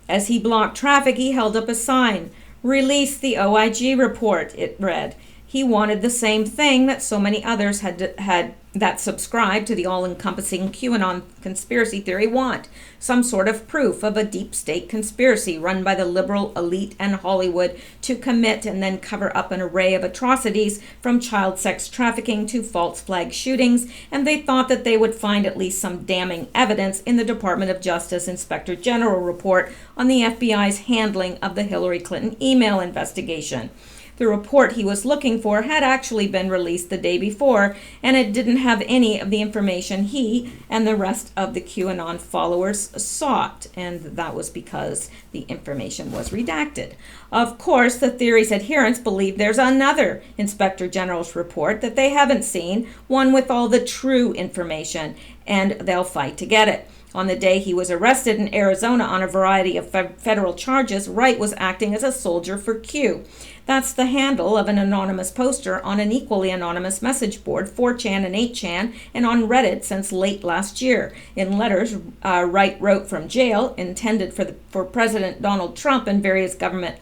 As he blocked traffic, he held up a sign. "Release the OIG report," it read. He wanted the same thing that so many others had that subscribed to the all-encompassing QAnon conspiracy theory want. Some sort of proof of a deep state conspiracy run by the liberal elite and Hollywood to commit and then cover up an array of atrocities from child sex trafficking to false flag shootings, and they thought that they would find at least some damning evidence in the Department of Justice Inspector General report on the FBI's handling of the Hillary Clinton email investigation. The report he was looking for had actually been released the day before, and it didn't have any of the information he and the rest of the QAnon followers sought, and that was because the information was redacted. Of course, the theory's adherents believe there's another Inspector General's report that they haven't seen, one with all the true information, and they'll fight to get it. On the day he was arrested in Arizona on a variety of federal charges, Wright was acting as a soldier for Q. That's the handle of an anonymous poster on an equally anonymous message board, 4chan and 8chan, and on Reddit since late last year. In letters Wright wrote from jail, intended for President Donald Trump and various government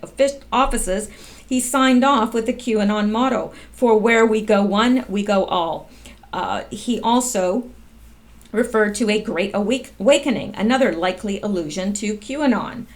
offices, he signed off with the QAnon motto, "For where we go one, we go all." He also referred to a Great Awakening, another likely allusion to QAnon.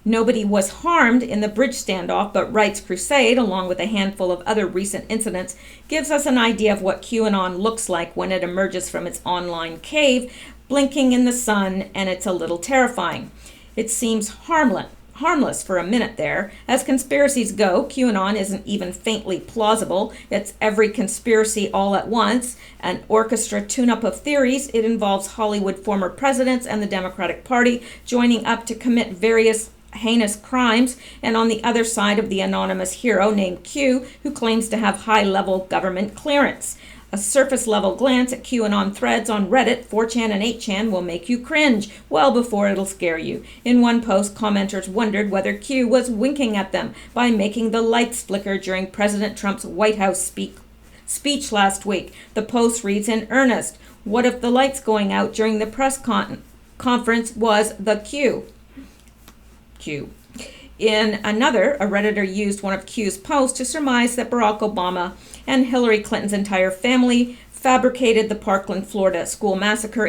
Nobody was harmed in the bridge standoff, but Wright's crusade, along with a handful of other recent incidents, gives us an idea of what QAnon looks like when it emerges from its online cave, blinking in the sun, and it's a little terrifying. It seems harmless for a minute there. As conspiracies go, QAnon isn't even faintly plausible. It's every conspiracy all at once, an orchestra tune-up of theories. It involves Hollywood former presidents and the Democratic Party joining up to commit various heinous crimes, and on the other side of the anonymous hero named Q, who claims to have high-level government clearance. A surface-level glance at QAnon threads on Reddit, 4chan and 8chan will make you cringe, well before it'll scare you. In one post, commenters wondered whether Q was winking at them by making the lights flicker during President Trump's White House speech last week. The post reads in earnest, "What if the lights going out during the press conference was the Q?" In another, a Redditor used one of Q's posts to surmise that Barack Obama and Hillary Clinton's entire family fabricated the Parkland, Florida school massacre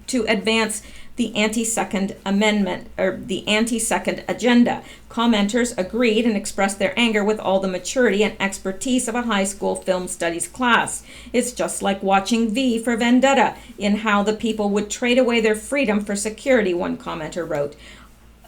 to advance the anti-second amendment, or the anti-second agenda. Commenters agreed and expressed their anger with all the maturity and expertise of a high school film studies class. It's just like watching V for Vendetta, in how the people would trade away their freedom for security, one commenter wrote.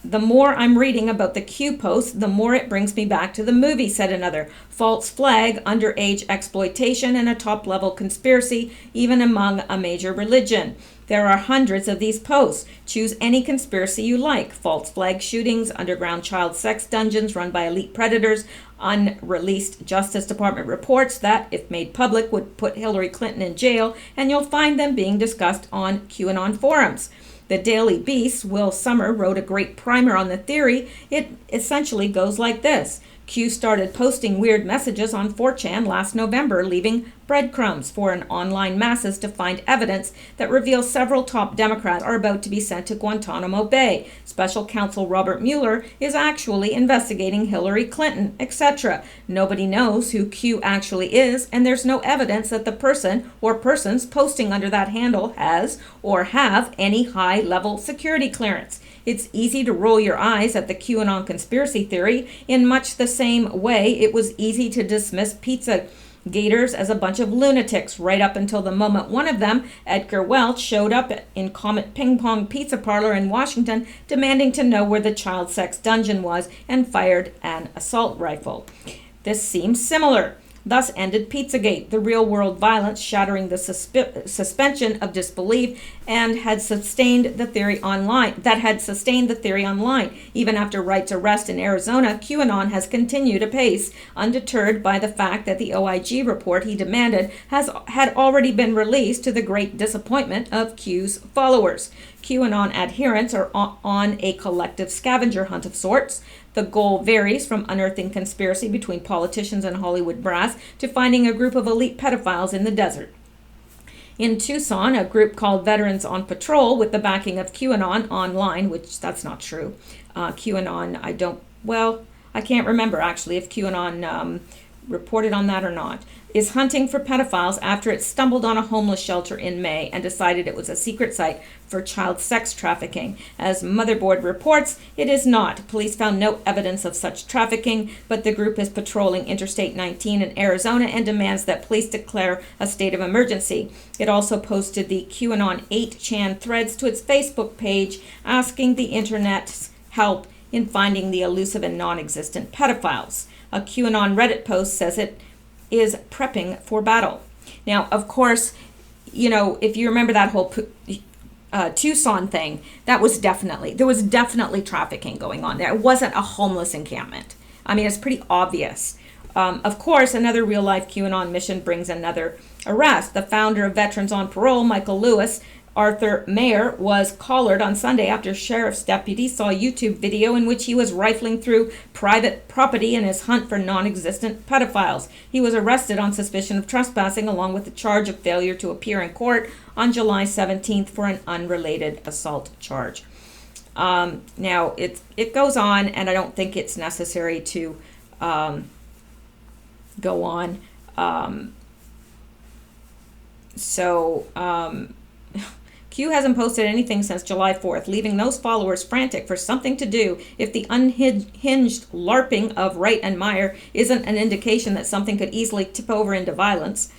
The more I'm reading about the Q posts, the more it brings me back to the movie, said another. False flag, underage exploitation, and a top-level conspiracy, even among a major religion. There are hundreds of these posts. Choose any conspiracy you like. False flag shootings, underground child sex dungeons run by elite predators, unreleased Justice Department reports that, if made public, would put Hillary Clinton in jail, and you'll find them being discussed on QAnon forums. The Daily Beast's Will Summer wrote a great primer on the theory. It essentially goes like this. Q started posting weird messages on 4chan last November, leaving breadcrumbs for an online masses to find evidence that reveals several top Democrats are about to be sent to Guantanamo Bay. Special counsel Robert Mueller is actually investigating Hillary Clinton, etc. Nobody knows who Q actually is, and there's no evidence that the person or persons posting under that handle has or have any high-level security clearance. It's easy to roll your eyes at the QAnon conspiracy theory in much the same way it was easy to dismiss pizza gators as a bunch of lunatics right up until the moment one of them, Edgar Welch, showed up in Comet Ping Pong Pizza Parlor in Washington demanding to know where the child sex dungeon was and fired an assault rifle. This seems similar. Thus ended Pizzagate, the real-world violence shattering the suspension of disbelief and had sustained the theory online. Even after Wright's arrest in Arizona, QAnon has continued apace, undeterred by the fact that the OIG report he demanded had already been released, to the great disappointment of Q's followers. QAnon adherents are on a collective scavenger hunt of sorts. The goal varies from unearthing conspiracy between politicians and Hollywood brass to finding a group of elite pedophiles in the desert. In Tucson, a group called Veterans on Patrol, with the backing of QAnon online, which that's not true. QAnon, I can't remember actually if QAnon reported on that or not, is hunting for pedophiles after it stumbled on a homeless shelter in May and decided it was a secret site for child sex trafficking. As Motherboard reports, it is not. Police found no evidence of such trafficking, but the group is patrolling Interstate 19 in Arizona and demands that police declare a state of emergency. It also posted the QAnon 8chan threads to its Facebook page, asking the internet's help in finding the elusive and non-existent pedophiles. A QAnon Reddit post says it is prepping for battle. Now, of course, if you remember that whole Tucson thing, there was definitely trafficking going on there. It wasn't a homeless encampment. I mean, it's pretty obvious. Of course, another real-life QAnon mission brings another arrest. The founder of Veterans on Parole, Michael Lewis, Arthur Mayer, was collared on Sunday after sheriff's deputies saw a YouTube video in which he was rifling through private property in his hunt for non-existent pedophiles. He was arrested on suspicion of trespassing, along with the charge of failure to appear in court on July 17th for an unrelated assault charge. Now, it goes on, and I don't think it's necessary to go on. Q hasn't posted anything since July 4th, leaving those followers frantic for something to do if the unhinged LARPing of Wright and Meyer isn't an indication that something could easily tip over into violence.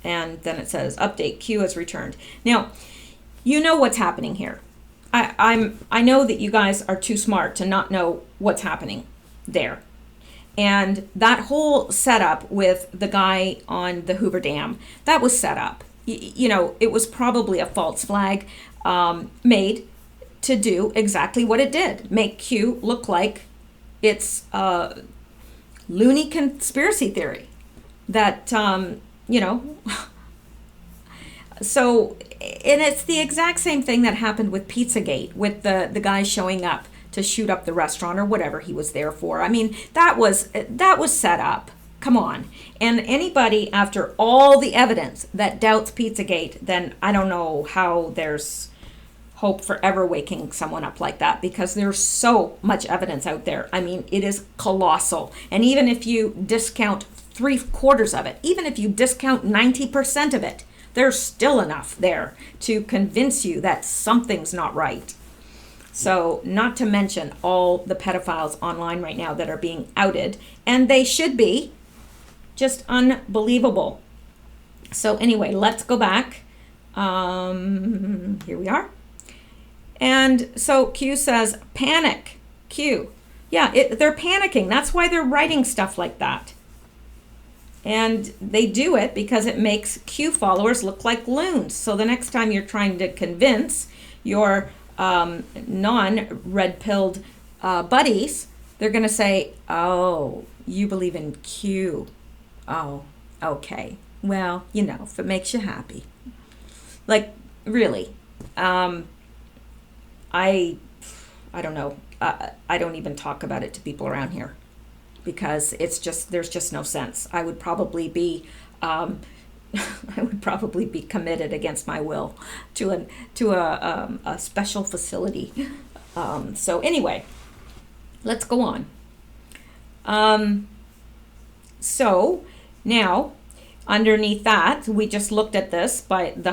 And then it says, update, Q has returned. Now, you know what's happening here. I know that you guys are too smart to not know what's happening there. And that whole setup with the guy on the Hoover Dam, that was set up. It was probably a false flag made to do exactly what it did. Make Q look like it's a loony conspiracy theory that, So, and it's the exact same thing that happened with Pizzagate, with the guy showing up to shoot up the restaurant or whatever he was there for. I mean, that was set up. Come on. And anybody, after all the evidence that doubts Pizzagate, then I don't know how there's hope for ever waking someone up like that, because there's so much evidence out there. I mean, it is colossal. And even if you discount 3/4 of it, even if you discount 90% of it, there's still enough there to convince you that something's not right. So, not to mention all the pedophiles online right now that are being outed, and they should be. Just unbelievable. So anyway, let's go back. Here we are. And so Q says, panic. Q. Yeah, they're panicking. That's why they're writing stuff like that. And they do it because it makes Q followers look like loons. So the next time you're trying to convince your non-red-pilled buddies, they're going to say, oh, you believe in Q. Oh, okay. Well, if it makes you happy. Like, really. I don't know. I don't even talk about it to people around here because there's just no sense. I would probably be committed against my will to a special facility. So anyway, let's go on. So now, underneath that, we just looked at this by the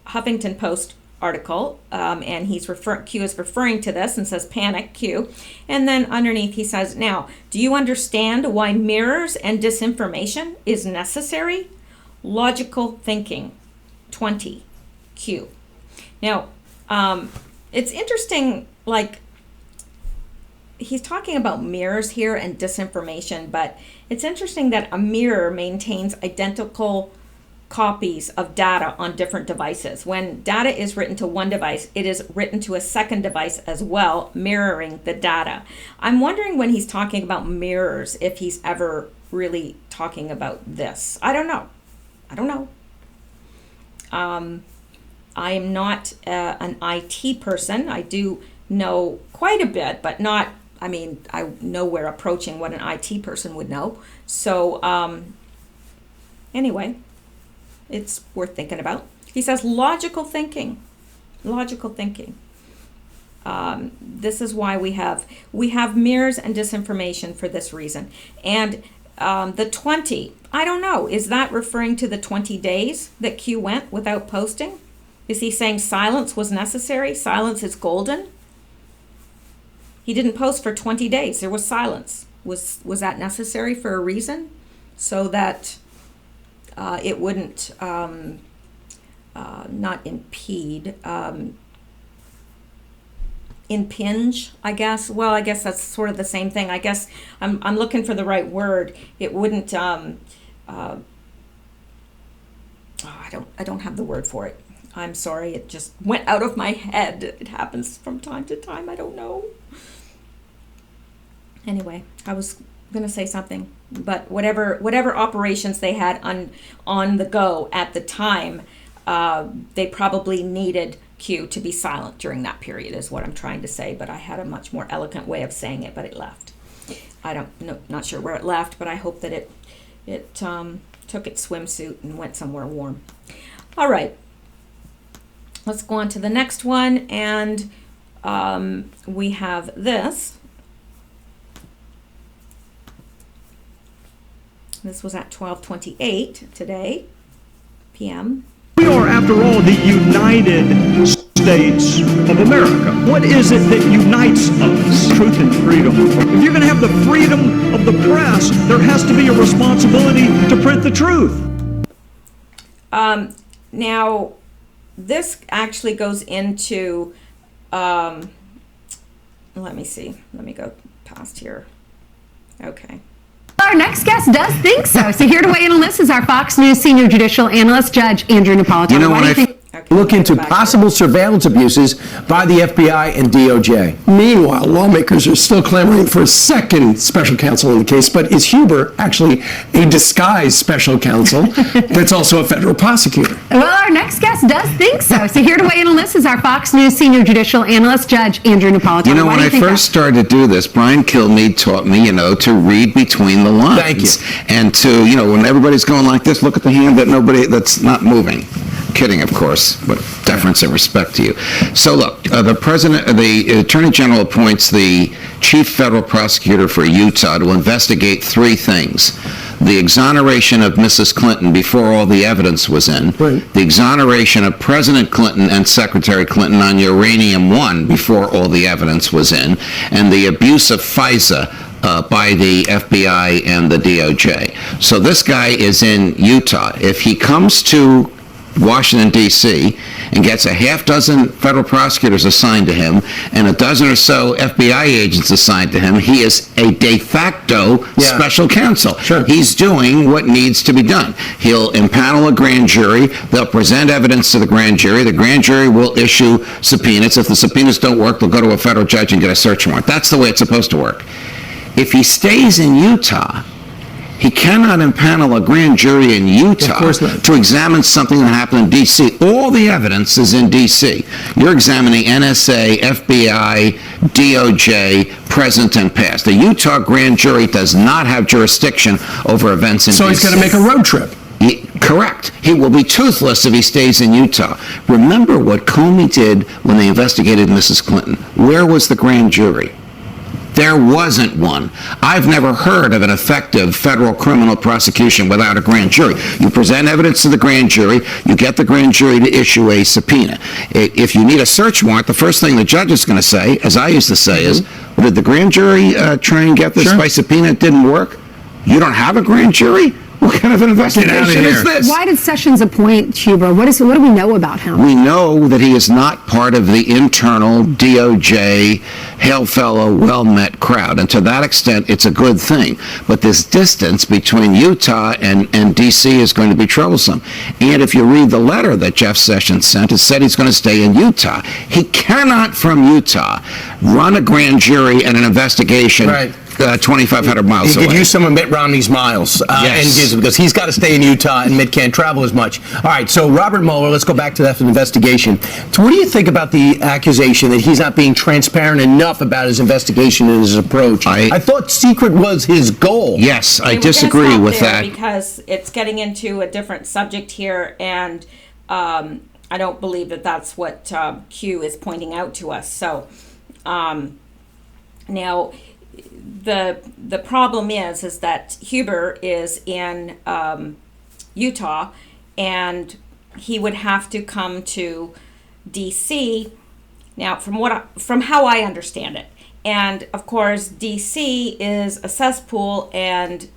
Huffington Post article, and Q is referring to this and says panic Q, and then underneath he says, now, do you understand why mirrors and disinformation is necessary? Logical thinking, 20 Q. Now, it's interesting, like, he's talking about mirrors here and disinformation, but it's interesting that a mirror maintains identical copies of data on different devices. When data is written to one device, it is written to a second device as well, mirroring the data. I'm wondering when he's talking about mirrors, if he's ever really talking about this. I don't know. I am not an IT person. I do know quite a bit, but not, I'm nowhere approaching what an IT person would know. So anyway, it's worth thinking about. He says logical thinking. This is why we have mirrors and disinformation for this reason. And the 20, I don't know, is that referring to the 20 days that Q went without posting? Is he saying silence was necessary? Silence is golden? He didn't post for 20 days. There was silence. Was that necessary for a reason? So that it wouldn't not impede, impinge, I guess. Well, I guess that's sort of the same thing. I guess I'm looking for the right word. It wouldn't. I don't have the word for it. I'm sorry. It just went out of my head. It happens from time to time. I don't know. Anyway, I was gonna say something, but whatever operations they had on the go at the time, they probably needed Q to be silent during that period, is what I'm trying to say. But I had a much more eloquent way of saying it, but it left. I don't know, not sure where it left, but I hope that it took its swimsuit and went somewhere warm. All right, let's go on to the next one, and we have this. This was at 12:28 today, p.m. We are, after all, the United States of America. What is it that unites us? Truth and freedom. If you're going to have the freedom of the press, there has to be a responsibility to print the truth. Now, this actually goes into, let me see. Let me go past here. Okay. Our next guest does think so. So here to weigh in on this is our Fox News senior judicial analyst, Judge Andrew Napolitano. You know, when I look into possible surveillance abuses by the FBI and DOJ. Meanwhile, lawmakers are still clamoring for a second special counsel in the case, but is Huber actually a disguised special counsel that's also a federal prosecutor? Well, our next guest does think so. So here to weigh in on this is our Fox News senior judicial analyst, Judge Andrew Napolitano. You know, when I first started to do this, Brian Kilmeade taught me, to read between the lines. Thank you. And to, when everybody's going like this, look at the hand that's not moving. Kidding, of course, but deference and respect to you. So look, the Attorney General appoints the Chief Federal Prosecutor for Utah to investigate three things: the exoneration of Mrs. Clinton before all the evidence was in, Right. the exoneration of President Clinton and Secretary Clinton on Uranium One before all the evidence was in, and the abuse of Fisa by the FBI and the DOJ. So this guy is in Utah. If he comes to Washington, D.C., and gets a half dozen federal prosecutors assigned to him and a dozen or so FBI agents assigned to him, he is a de facto special counsel. Sure. He's doing what needs to be done. He'll impanel a grand jury. They'll present evidence to the grand jury. The grand jury will issue subpoenas. If the subpoenas don't work, they'll go to a federal judge and get a search warrant. That's the way it's supposed to work. If he stays in Utah, he cannot impanel a grand jury in Utah Of course not. to examine something that happened in D.C. All the evidence is in D.C. You're examining NSA, FBI, DOJ, present and past. The Utah grand jury does not have jurisdiction over events in So D.C. he's going to make a road trip. Correct. He will be toothless if he stays in Utah. Remember what Comey did when they investigated Mrs. Clinton. Where was the grand jury? There wasn't one. I've never heard of an effective federal criminal prosecution without a grand jury. You present evidence to the grand jury, you get the grand jury to issue a subpoena. If you need a search warrant, the first thing the judge is going to say, as I used to say, is, well, did the grand jury try and get this by subpoena? It didn't work? You don't have a grand jury? What kind of an investigation is this? Why did Sessions appoint Huber? What do we know about him? We know that he is not part of the internal DOJ, hail fellow, well-met crowd. And to that extent, it's a good thing. But this distance between Utah and D.C. is going to be troublesome. And if you read the letter that Jeff Sessions sent, it said he's going to stay in Utah. He cannot, from Utah, run a grand jury and an investigation 2,500 miles away. He could use some of Mitt Romney's miles, because he's got to stay in Utah and Mitt can't travel as much. All right, so Robert Mueller, let's go back to that investigation. So what do you think about the accusation that he's not being transparent enough about his investigation and his approach? I thought secret was his goal. Yes, I We're gonna disagree stop with there that. because it's getting into a different subject here, and I don't believe that that's what Q is pointing out to us. So now the problem is that Huber is in Utah, and he would have to come to D.C. Now, from how I understand it, and of course D.C. is a cesspool, and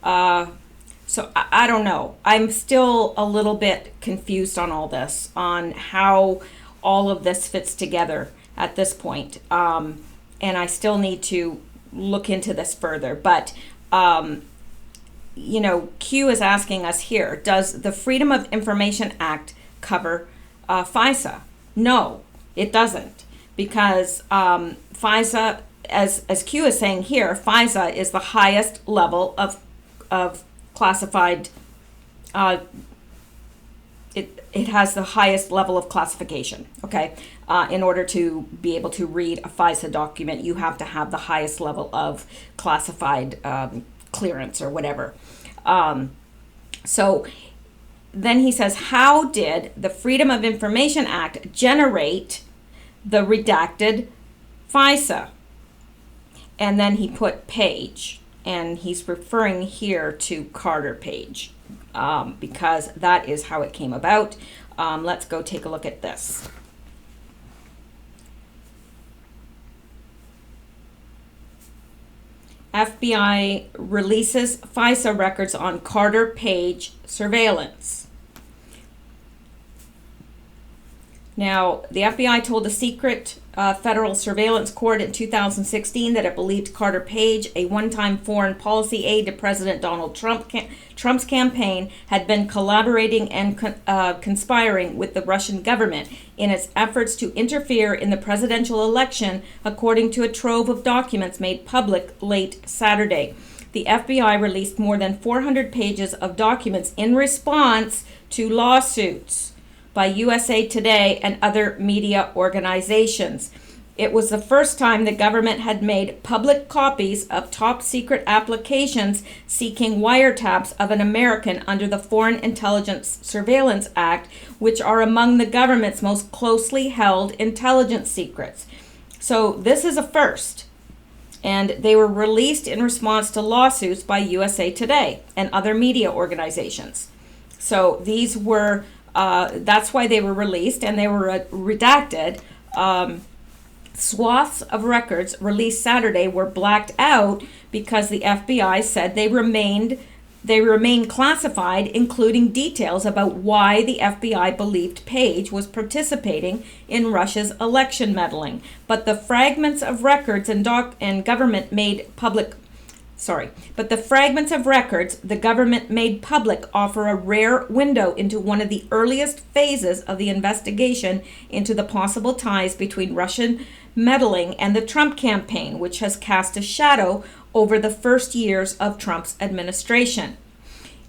so I don't know. I'm still a little bit confused on all this, on how all of this fits together at this point, and I still need to look into this further. But Q is asking us here, does the Freedom of Information Act cover FISA? No, it doesn't, because FISA, as Q is saying here, FISA is the highest level of classified. It has the highest level of classification. Okay, in order to be able to read a FISA document, you have to have the highest level of classified clearance or whatever. So then he says, how did the Freedom of Information Act generate the redacted FISA? And then he put Page, and he's referring here to Carter Page, because that is how it came about. Let's go take a look at this. FBI releases FISA records on Carter Page surveillance. Now, the FBI told a secret federal surveillance court in 2016 that it believed Carter Page, a one-time foreign policy aide to President Donald Trump's campaign, had been collaborating and conspiring with the Russian government in its efforts to interfere in the presidential election, according to a trove of documents made public late Saturday. The FBI released more than 400 pages of documents in response to lawsuits by USA Today and other media organizations. It was the first time the government had made public copies of top secret applications seeking wiretaps of an American under the Foreign Intelligence Surveillance Act, which are among the government's most closely held intelligence secrets. So this is a first. And they were released in response to lawsuits by USA Today and other media organizations. So these were, that's why they were released, and they were redacted. Swaths of records released Saturday were blacked out because the FBI said they remain classified, including details about why the FBI believed Page was participating in Russia's election meddling. But the fragments of records the government made public offer a rare window into one of the earliest phases of the investigation into the possible ties between Russian meddling and the Trump campaign, which has cast a shadow over the first years of Trump's administration.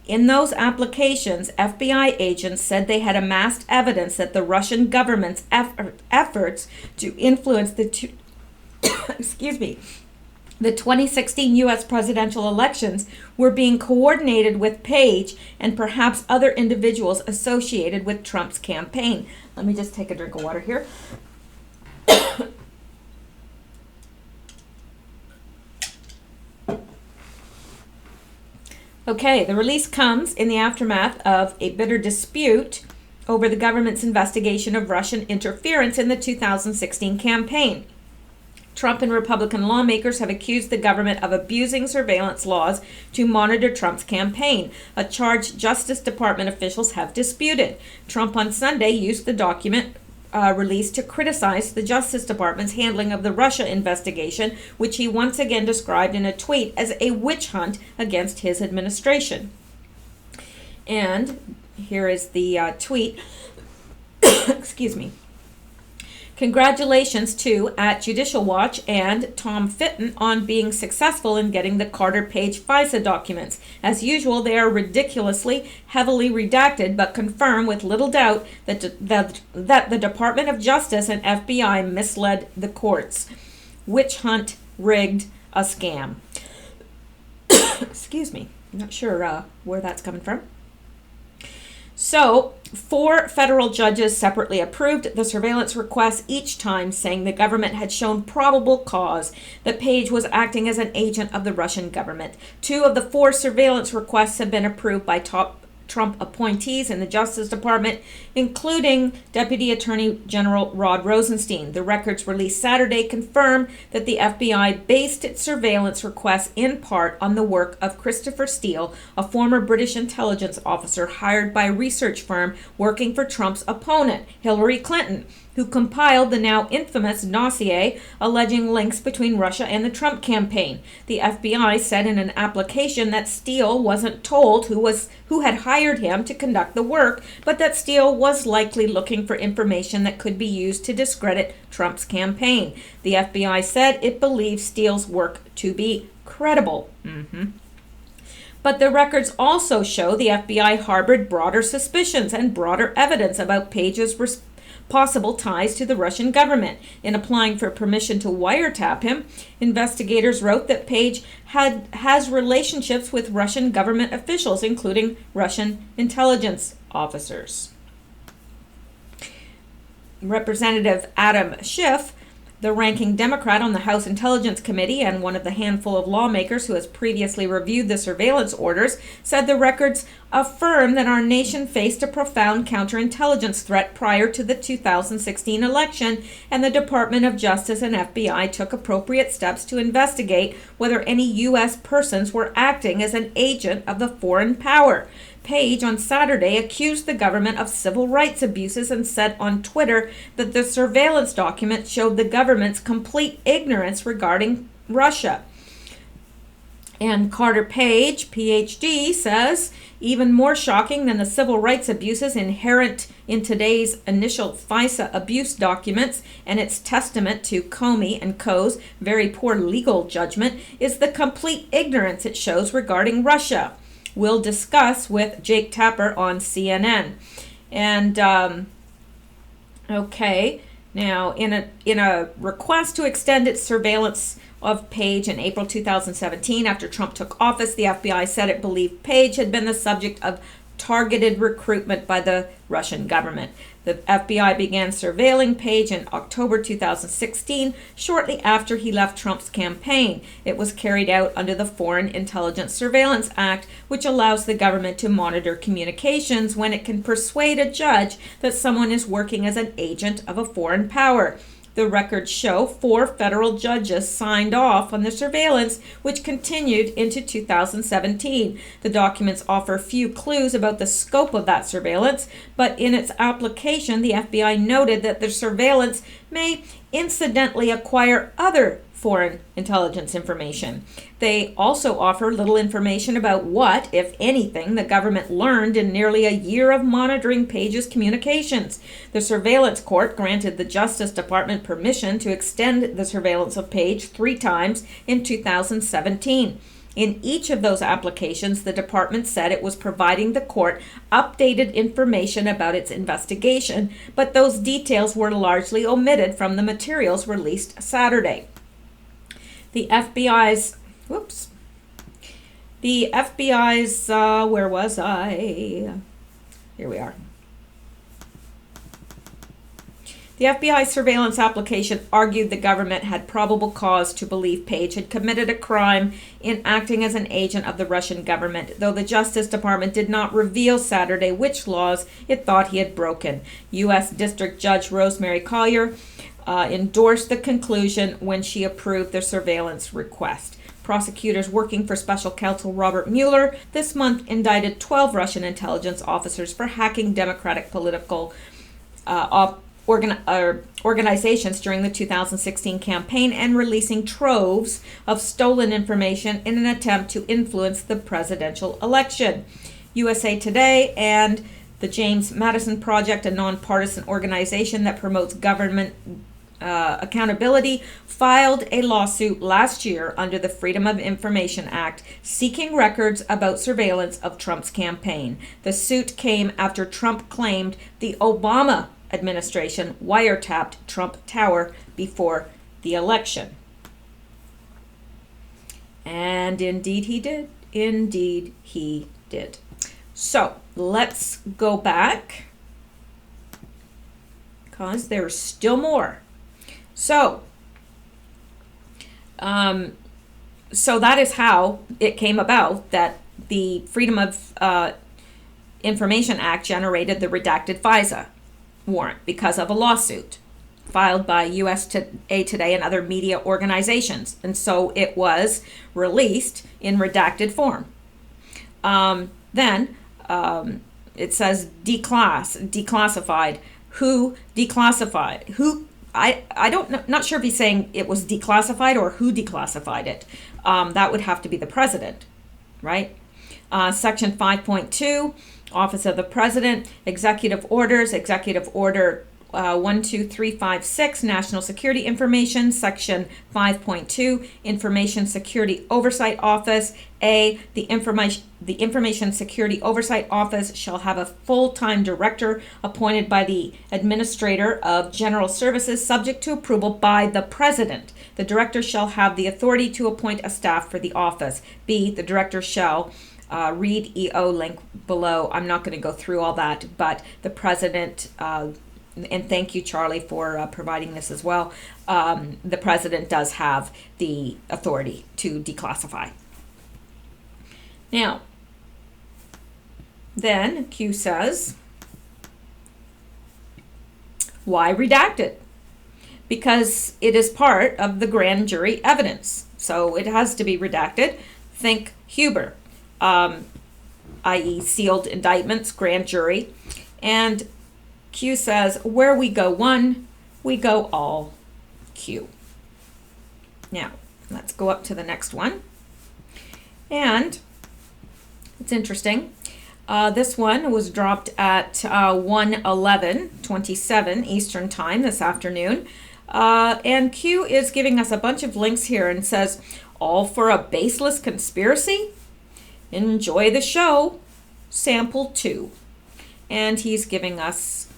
In those applications, FBI agents said they had amassed evidence that the Russian government's efforts to influence the 2016 U.S. presidential elections were being coordinated with Page and perhaps other individuals associated with Trump's campaign. Let me just take a drink of water here. Okay, the release comes in the aftermath of a bitter dispute over the government's investigation of Russian interference in the 2016 campaign. Trump and Republican lawmakers have accused the government of abusing surveillance laws to monitor Trump's campaign, a charge Justice Department officials have disputed. Trump on Sunday used the document released to criticize the Justice Department's handling of the Russia investigation, which he once again described in a tweet as a witch hunt against his administration. And here is the tweet. Excuse me. Congratulations to @Judicial Watch and Tom Fitton on being successful in getting the Carter Page Fisa documents. As usual, they are ridiculously heavily redacted, but confirm with little doubt that the Department of Justice and FBI misled the courts. Witch hunt, rigged, a scam. Excuse me. I'm not sure where that's coming from. So, 4 federal judges separately approved the surveillance requests, each time saying the government had shown probable cause that Page was acting as an agent of the Russian government. 2 of the 4 surveillance requests have been approved by top Trump appointees in the Justice Department, including Deputy Attorney General Rod Rosenstein. The records released Saturday confirm that the FBI based its surveillance requests in part on the work of Christopher Steele, a former British intelligence officer hired by a research firm working for Trump's opponent, Hillary Clinton, who compiled the now infamous dossier alleging links between Russia and the Trump campaign. The FBI said in an application that Steele wasn't told who had hired him to conduct the work, but that Steele was likely looking for information that could be used to discredit Trump's campaign. The FBI said it believes Steele's work to be credible. But the records also show the FBI harbored broader suspicions and broader evidence about Page's possible ties to the Russian government. In applying for permission to wiretap him, investigators wrote that Page has relationships with Russian government officials, including Russian intelligence officers. Representative Adam Schiff, the ranking Democrat on the House Intelligence Committee and one of the handful of lawmakers who has previously reviewed the surveillance orders, said the records affirm that our nation faced a profound counterintelligence threat prior to the 2016 election, and the Department of Justice and FBI took appropriate steps to investigate whether any U.S. persons were acting as an agent of the foreign power. Page on Saturday accused the government of civil rights abuses and said on Twitter that the surveillance document showed the government's complete ignorance regarding Russia. And Carter Page, PhD, says, even more shocking than the civil rights abuses inherent in today's initial Fisa abuse documents and its testament to Comey and Co.'s very poor legal judgment is the complete ignorance it shows regarding Russia. We'll discuss with Jake Tapper on CNN. And, okay, now in a request to extend its surveillance of Page in April 2017, after Trump took office, the FBI said it believed Page had been the subject of targeted recruitment by the Russian government. The FBI began surveilling Page in October 2016, shortly after he left Trump's campaign. It was carried out under the Foreign Intelligence Surveillance Act, which allows the government to monitor communications when it can persuade a judge that someone is working as an agent of a foreign power. The records show 4 federal judges signed off on the surveillance, which continued into 2017. The documents offer few clues about the scope of that surveillance, but in its application, the FBI noted that the surveillance may incidentally acquire other foreign intelligence information. They also offer little information about what, if anything, the government learned in nearly a year of monitoring Page's communications. The surveillance court granted the Justice Department permission to extend the surveillance of Page 3 times in 2017. In each of those applications, the department said it was providing the court updated information about its investigation, but those details were largely omitted from the materials released Saturday. The FBI's, where was I? Here we are. The FBI surveillance application argued the government had probable cause to believe Page had committed a crime in acting as an agent of the Russian government, though the Justice Department did not reveal Saturday which laws it thought he had broken. U.S. District Judge Rosemary Collyer endorsed the conclusion when she approved the surveillance request. Prosecutors working for special counsel Robert Mueller this month indicted 12 Russian intelligence officers for hacking Democratic political organizations during the 2016 campaign and releasing troves of stolen information in an attempt to influence the presidential election. USA Today and the James Madison Project, a nonpartisan organization that promotes government accountability, filed a lawsuit last year under the Freedom of Information Act seeking records about surveillance of Trump's campaign. The suit came after Trump claimed the Obama administration wiretapped Trump Tower before the election. And indeed he did. Indeed he did. So let's go back, because there's still more. So that is how it came about that the Freedom of Information Act generated the redacted Fisa warrant because of a lawsuit filed by USA Today and other media organizations. And so it was released in redacted form. Then it says declassified. Who declassified? Who? I don't know, not sure if he's saying it was declassified or who declassified it. That would have to be the president, right? Section 5.2, Office of the President, Executive Orders, Executive Order 12356, National Security Information, Section 5.2, Information Security Oversight Office. A, the Information Security Oversight Office shall have a full-time director appointed by the Administrator of General Services, subject to approval by the President. The director shall have the authority to appoint a staff for the office. B, the director shall read EO link below. I'm not going to go through all that, but the President, and thank you, Charlie, for providing this as well. The president does have the authority to declassify. Now, then Q says, why redacted? Because it is part of the grand jury evidence. So it has to be redacted. Think Huber, i.e. sealed indictments, grand jury. And Q says, where we go one, we go all Q. Now, let's go up to the next one. And it's interesting. This one was dropped at 1:11:27 Eastern Time this afternoon. And Q is giving us a bunch of links here and says, all for a baseless conspiracy? Enjoy the show. Sample 2. And he's giving us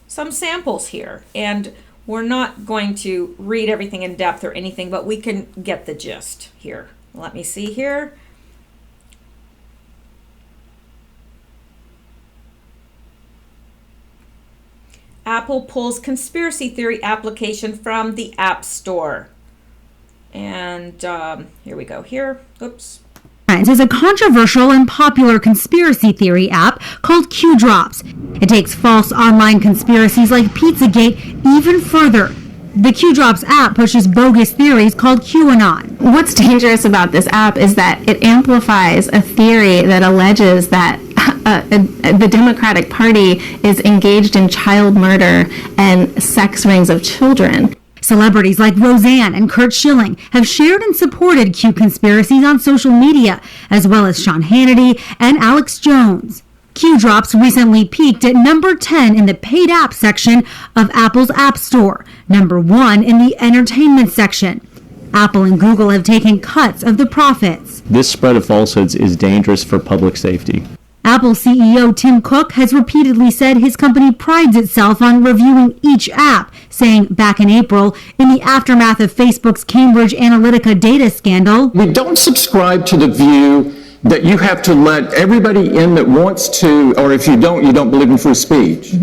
some samples here, and we're not going to read everything in depth or anything, but we can get the gist here. Let me see here. Apple pulls conspiracy theory application from the Appstore. And here we go. Here, oops. Is a controversial and popular conspiracy theory app called Q-Drops. It takes false online conspiracies like Pizzagate even further. The Q-Drops app pushes bogus theories called QAnon. What's dangerous about this app is that it amplifies a theory that alleges that the Democratic Party is engaged in child murder and sex rings of children. Celebrities like Roseanne and Kurt Schilling have shared and supported Q conspiracies on social media, as well as Sean Hannity and Alex Jones. Q-Drops recently peaked at number 10 in the paid app section of Apple's App Store, number 1 in the entertainment section. Apple and Google have taken cuts of the profits. This spread of falsehoods is dangerous for public safety. Apple CEO Tim Cook has repeatedly said his company prides itself on reviewing each app, saying back in April, in the aftermath of Facebook's Cambridge Analytica data scandal, We don't subscribe to the view that you have to let everybody in that wants to, or if you don't believe in free speech.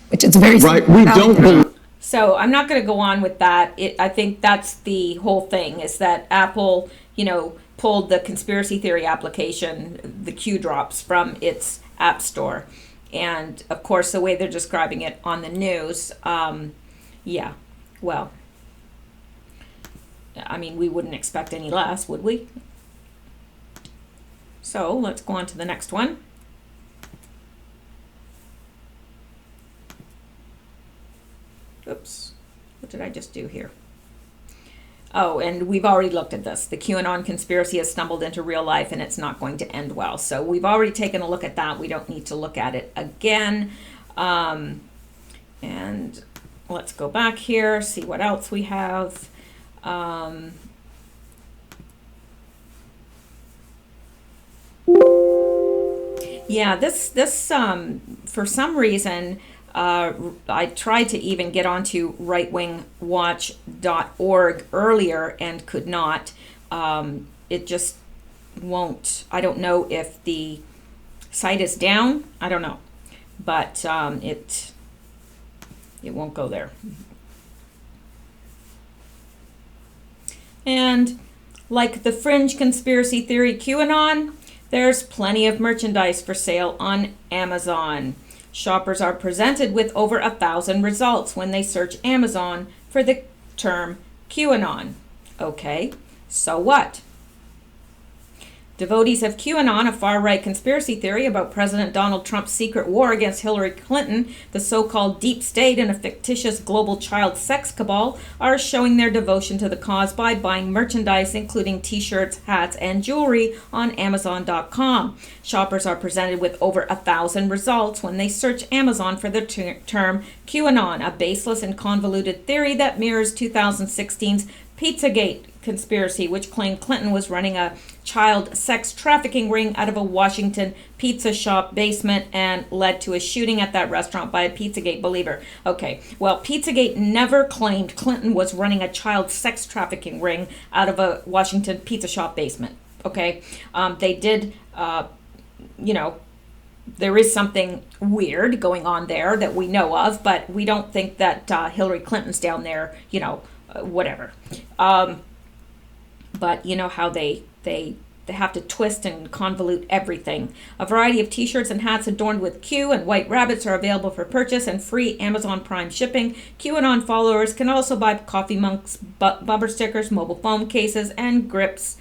Which is very right. We don't believe. So I'm not going to go on with that. I think that's the whole thing, is that Apple, pulled the conspiracy theory application, the Q-Drops, from its App Store. And, of course, the way they're describing it on the news, well, I mean, we wouldn't expect any less, would we? So let's go on to the next one. Oops, what did I just do here? Oh, and we've already looked at this. The QAnon conspiracy has stumbled into real life and it's not going to end well. So we've already taken a look at that. We don't need to look at it again. And let's go back here, see what else we have. This for some reason, I tried to even get onto rightwingwatch.org earlier and could not. It just won't. I don't know if the site is down. I don't know. But it won't go there. And like the fringe conspiracy theory QAnon, there's plenty of merchandise for sale on Amazon. Shoppers are presented with over 1,000 results when they search Amazon for the term QAnon. Okay, so what? Devotees of QAnon, a far-right conspiracy theory about President Donald Trump's secret war against Hillary Clinton, the so-called deep state, and a fictitious global child sex cabal, are showing their devotion to the cause by buying merchandise, including t-shirts, hats, and jewelry on Amazon.com. Shoppers are presented with over 1,000 results when they search Amazon for the term QAnon, a baseless and convoluted theory that mirrors 2016's Pizzagate conspiracy, which claimed Clinton was running a child sex trafficking ring out of a Washington pizza shop basement and led to a shooting at that restaurant by a Pizzagate believer. Okay, well, Pizzagate never claimed Clinton was running a child sex trafficking ring out of a Washington pizza shop basement. Okay, they did, there is something weird going on there that we know of, but we don't think that Hillary Clinton's down there, whatever. But you know how they have to twist and convolute everything. A variety of t-shirts and hats adorned with Q and white rabbits are available for purchase and free Amazon Prime shipping. QAnon followers can also buy coffee mugs, bumper stickers, mobile phone cases, and grips,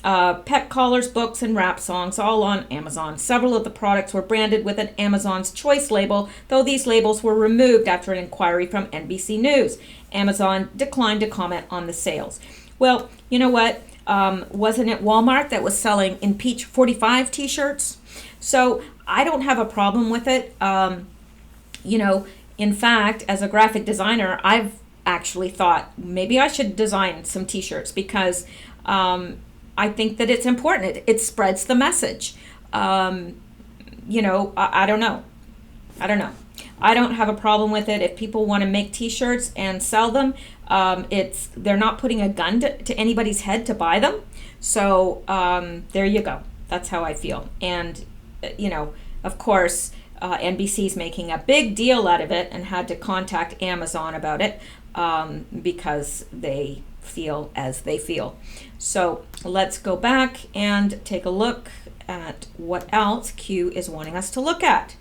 pet collars, books, and rap songs, all on Amazon. Several of the products were branded with an Amazon's Choice label, though these labels were removed after an inquiry from NBC News. Amazon declined to comment on the sales. Well, you know what? Wasn't it Walmart that was selling Impeach 45 t-shirts? So I don't have a problem with it. In fact, as a graphic designer, I've actually thought maybe I should design some t-shirts because I think that it's important. It spreads the message. I don't know. I don't have a problem with it if people want to make t-shirts and sell them. They're not putting a gun to anybody's head to buy them. So there you go. That's how I feel. And, of course, NBC's making a big deal out of it and had to contact Amazon about it because they feel as they feel. So let's go back and take a look at what else Q is wanting us to look at.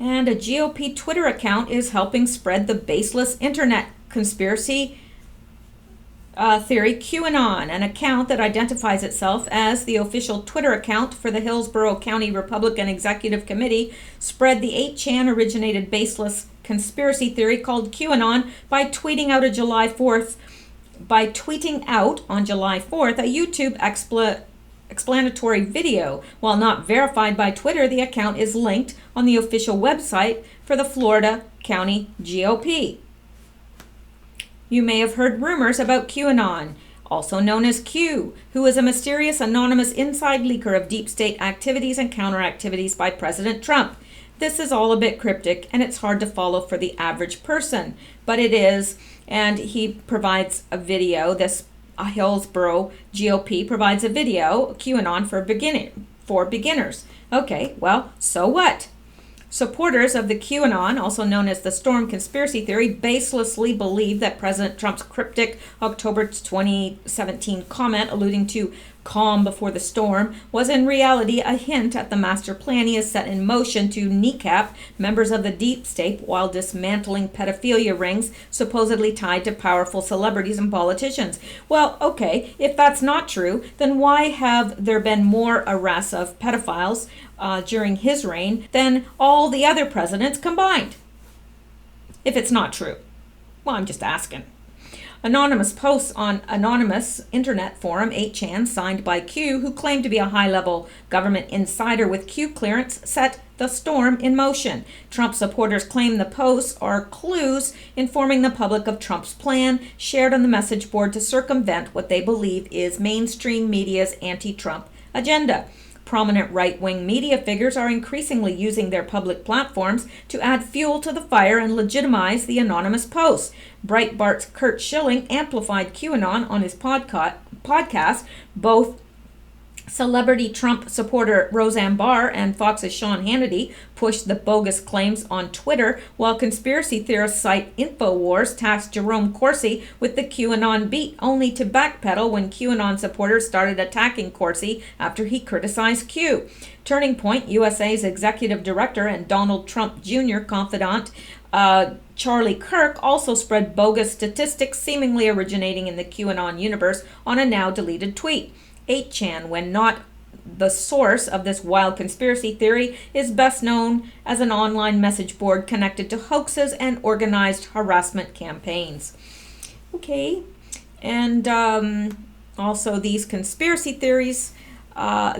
And a GOP Twitter account is helping spread the baseless internet conspiracy theory QAnon. An account that identifies itself as the official Twitter account for the Hillsborough County Republican Executive Committee spread the 8chan originated baseless conspiracy theory called QAnon by tweeting out on July 4th a YouTube explanatory video. While not verified by Twitter, the account is linked on the official website for the Florida County GOP. You may have heard rumors about QAnon, also known as Q, who is a mysterious anonymous inside leaker of deep state activities and counter activities by President Trump. This is all a bit cryptic and it's hard to follow for the average person, but it is, and he provides a video. This Hillsborough GOP provides a video, QAnon for beginners. Okay, well, so what? Supporters of the QAnon, also known as the Storm Conspiracy Theory, baselessly believe that President Trump's cryptic October 2017 comment alluding to calm before the storm was in reality a hint at the master plan he has set in motion to kneecap members of the deep state while dismantling pedophilia rings supposedly tied to powerful celebrities and politicians. Well, okay, if that's not true, then why have there been more arrests of pedophiles during his reign than all the other presidents combined? If it's not true. Well, I'm just asking. Anonymous posts on anonymous internet forum 8chan signed by Q, who claimed to be a high-level government insider with Q clearance, set the storm in motion. Trump supporters claim the posts are clues informing the public of Trump's plan, shared on the message board to circumvent what they believe is mainstream media's anti-Trump agenda. Prominent right-wing media figures are increasingly using their public platforms to add fuel to the fire and legitimize the anonymous posts. Breitbart's Kurt Schilling amplified QAnon on his podcast. Both celebrity Trump supporter Roseanne Barr and Fox's Sean Hannity pushed the bogus claims on Twitter, while conspiracy theorist site InfoWars tasked Jerome Corsi with the QAnon beat, only to backpedal when QAnon supporters started attacking Corsi after he criticized Q. Turning Point USA's executive director and Donald Trump Jr. confidant Charlie Kirk also spread bogus statistics seemingly originating in the QAnon universe on a now deleted tweet. 8chan, when not the source of this wild conspiracy theory, is best known as an online message board connected to hoaxes and organized harassment campaigns. Okay, and also these conspiracy theories matter.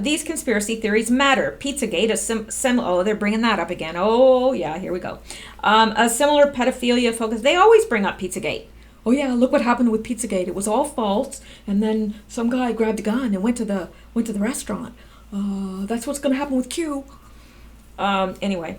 Pizzagate, they're bringing that up again. Oh yeah, here we go. A similar pedophilia focus. They always bring up Pizzagate. Oh yeah, look what happened with Pizzagate. It was all false, and then some guy grabbed a gun and went to the restaurant. That's what's going to happen with Q. Anyway,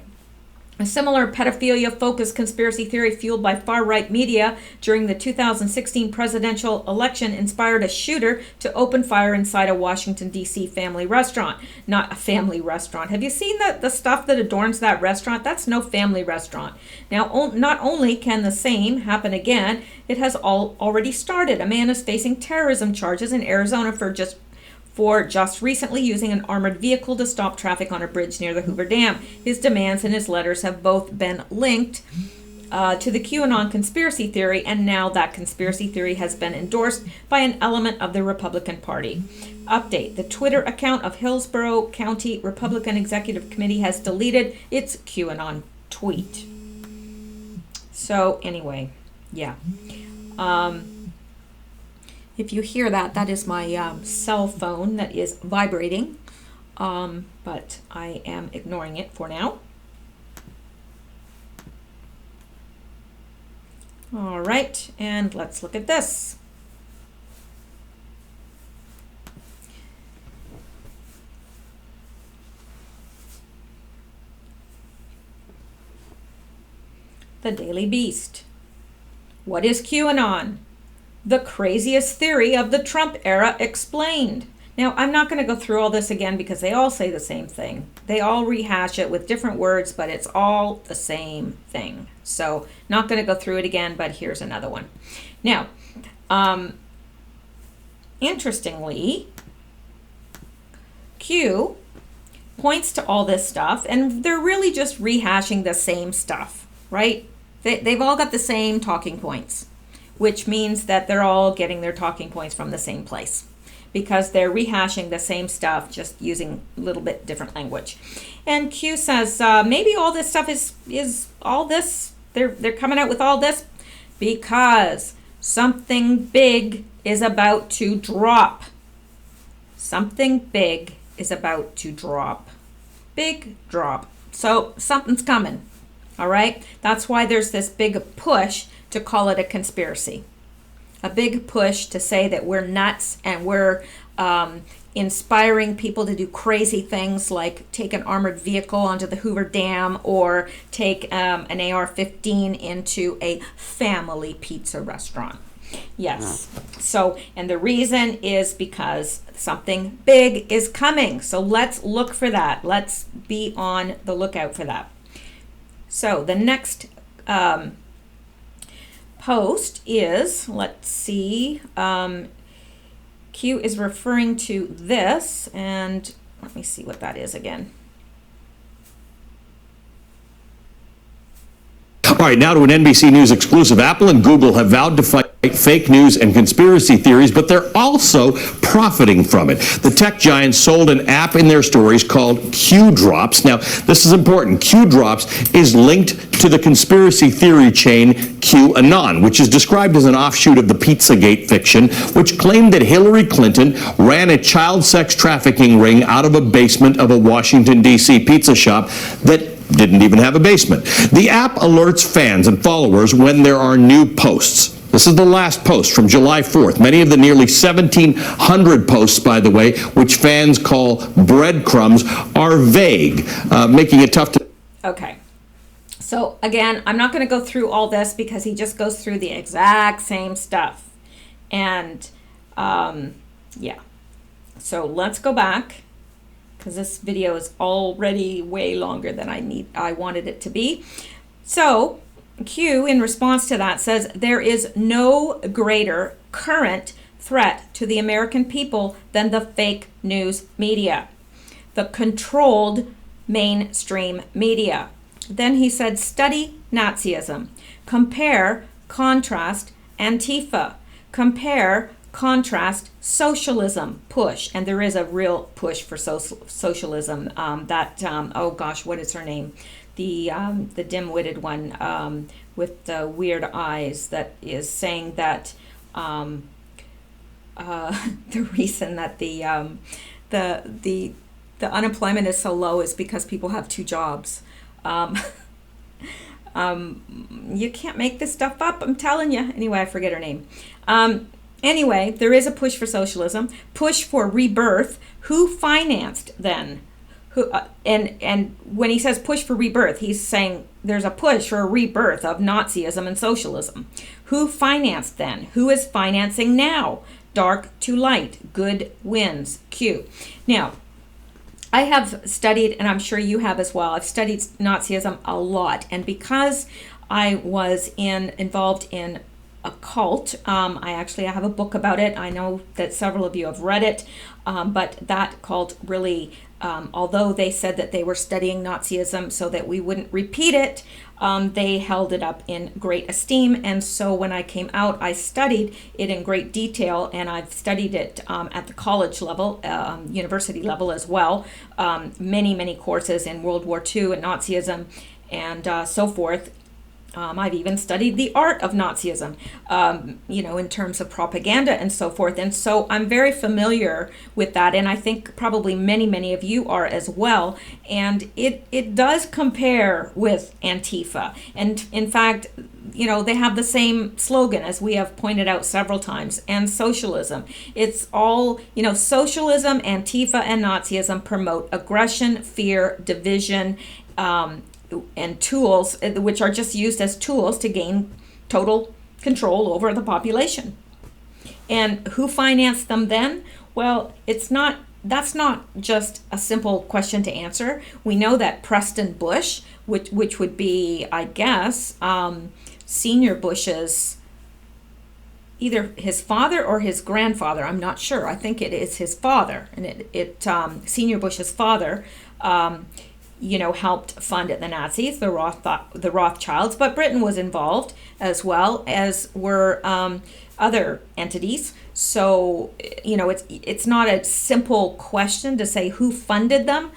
a similar pedophilia-focused conspiracy theory fueled by far-right media during the 2016 presidential election inspired a shooter to open fire inside a Washington, D.C. family restaurant. Not a family restaurant. Have you seen the stuff that adorns that restaurant? That's no family restaurant. Now, not only can the same happen again, it has already started. A man is facing terrorism charges in Arizona for just recently using an armored vehicle to stop traffic on a bridge near the Hoover Dam. His demands and his letters have both been linked to the QAnon conspiracy theory, and now that conspiracy theory has been endorsed by an element of the Republican Party. Update: the Twitter account of Hillsborough County Republican Executive Committee has deleted its QAnon tweet. So anyway, yeah. If you hear that, that is my cell phone that is vibrating, but I am ignoring it for now. All right, and let's look at this. The Daily Beast. What is QAnon? The craziest theory of the Trump era explained. Now, I'm not going to go through all this again because they all say the same thing. They all rehash it with different words, but it's all the same thing. So, not going to go through it again, but here's another one. Now, interestingly, Q points to all this stuff, and they're really just rehashing the same stuff, right? They've all got the same talking points, which means that they're all getting their talking points from the same place because they're rehashing the same stuff, just using a little bit different language. And Q says, maybe all this stuff is all this, they're coming out with all this because something big is about to drop. Something big is about to drop. Big drop. So something's coming. All right? That's why there's this big push to call it a conspiracy. A big push to say that we're nuts and we're inspiring people to do crazy things like take an armored vehicle onto the Hoover Dam or take an AR-15 into a family pizza restaurant. Yes. So, and the reason is because something big is coming. So let's look for that. Let's be on the lookout for that. So the next post is, let's see, Q is referring to this, and let me see what that is again. All right, now to an NBC News exclusive. Apple and Google have vowed to fight fake news and conspiracy theories, but they're also profiting from it. The tech giants sold an app in their stores called Q Drops. Now, this is important. Q Drops is linked to the conspiracy theory chain QAnon, which is described as an offshoot of the Pizzagate fiction, which claimed that Hillary Clinton ran a child sex trafficking ring out of a basement of a Washington, D.C. pizza shop that didn't even have a basement. The app alerts fans and followers when there are new posts. This is the last post from July 4th. Many of the nearly 1,700 posts, by the way, which fans call breadcrumbs, are vague, making it tough to... Okay. So again, I'm not going to go through all this because he just goes through the exact same stuff. And yeah. So let's go back, because this video is already way longer than I wanted it to be. So Q, in response to that, says there is no greater current threat to the American people than the fake news media, the controlled mainstream media. Then he said, study Nazism, compare, contrast Antifa, compare, contrast socialism, push, and there is a real push for socialism. Oh gosh, what is her name? The dim-witted one with the weird eyes that is saying that the reason that the unemployment is so low is because people have two jobs. You can't make this stuff up, I'm telling you. Anyway, I forget her name. Anyway, there is a push for socialism, push for rebirth. Who financed then? Who and when he says push for rebirth, he's saying there's a push for a rebirth of Nazism and socialism. Who financed then? Who is financing now? Dark to light, good wins. Q. Now, I have studied, and I'm sure you have as well, I've studied Nazism a lot, and because I was involved in a cult, I have a book about it. I know that several of you have read it, but that cult really, although they said that they were studying Nazism so that we wouldn't repeat it, they held it up in great esteem. And so when I came out, I studied it in great detail, and I've studied it at the college level, university level as well, many courses in World War II and Nazism and so forth. I've even studied the art of Nazism, in terms of propaganda and so forth. And so I'm very familiar with that. And I think probably many of you are as well. And it does compare with Antifa. And in fact, they have the same slogan, as we have pointed out several times, and socialism. It's all, socialism, Antifa, and Nazism promote aggression, fear, division, and tools, which are just used as tools to gain total control over the population. And who financed them then? Well, that's not just a simple question to answer. We know that Preston Bush, which would be, I guess, Senior Bush's, either his father or his grandfather. I'm not sure. I think it is his father, and Senior Bush's father, helped fund the Nazis, the Rothschilds. But Britain was involved, as well as were other entities. So it's not a simple question to say who funded them.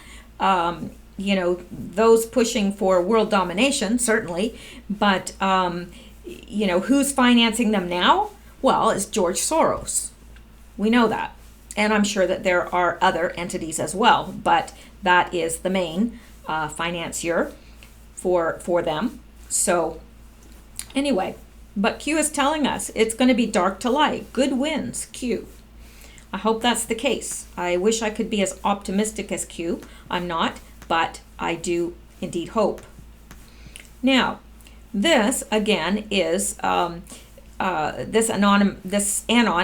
Those pushing for world domination, certainly, but who's financing them now? Well, it's George Soros. We know that. And I'm sure that there are other entities as well, but that is the main financier for them. So anyway, but Q is telling us it's going to be dark to light. Good wins, Q. I hope that's the case. I wish I could be as optimistic as Q. I'm not, but I do indeed hope. Now, this again is this anon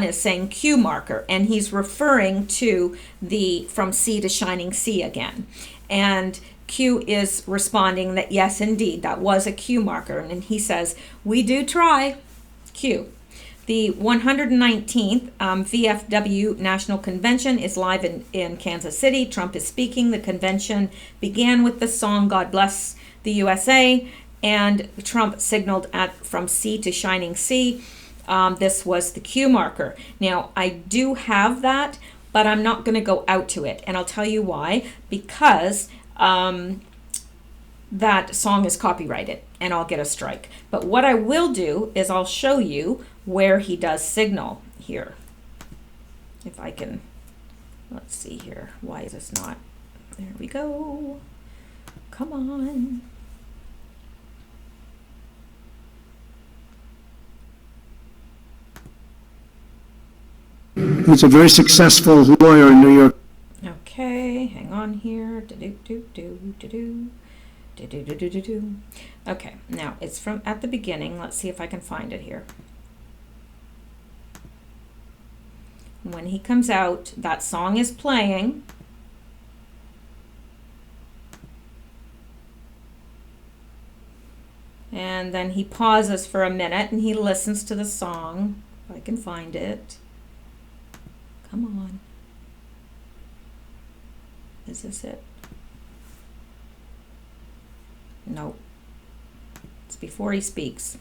is saying Q marker, and he's referring to the from sea to shining sea again. And Q is responding that yes, indeed, that was a Q marker. And he says, we do try, Q. The 119th VFW National Convention is live in Kansas City. Trump is speaking. The convention began with the song God Bless the USA, and Trump signaled from sea to shining sea. This was the Q marker. Now, I do have that, but I'm not going to go out to it. And I'll tell you why. Because that song is copyrighted and I'll get a strike. But what I will do is I'll show you where he does signal here. If I can, let's see here. Why is this not? There we go. Come on. He's a very successful lawyer in New York. Okay, hang on here. Okay, now it's from at the beginning. Let's see if I can find it here. When he comes out, that song is playing. And then he pauses for a minute and he listens to the song. If I can find it. Come on. Is this it? No. It's before he speaks.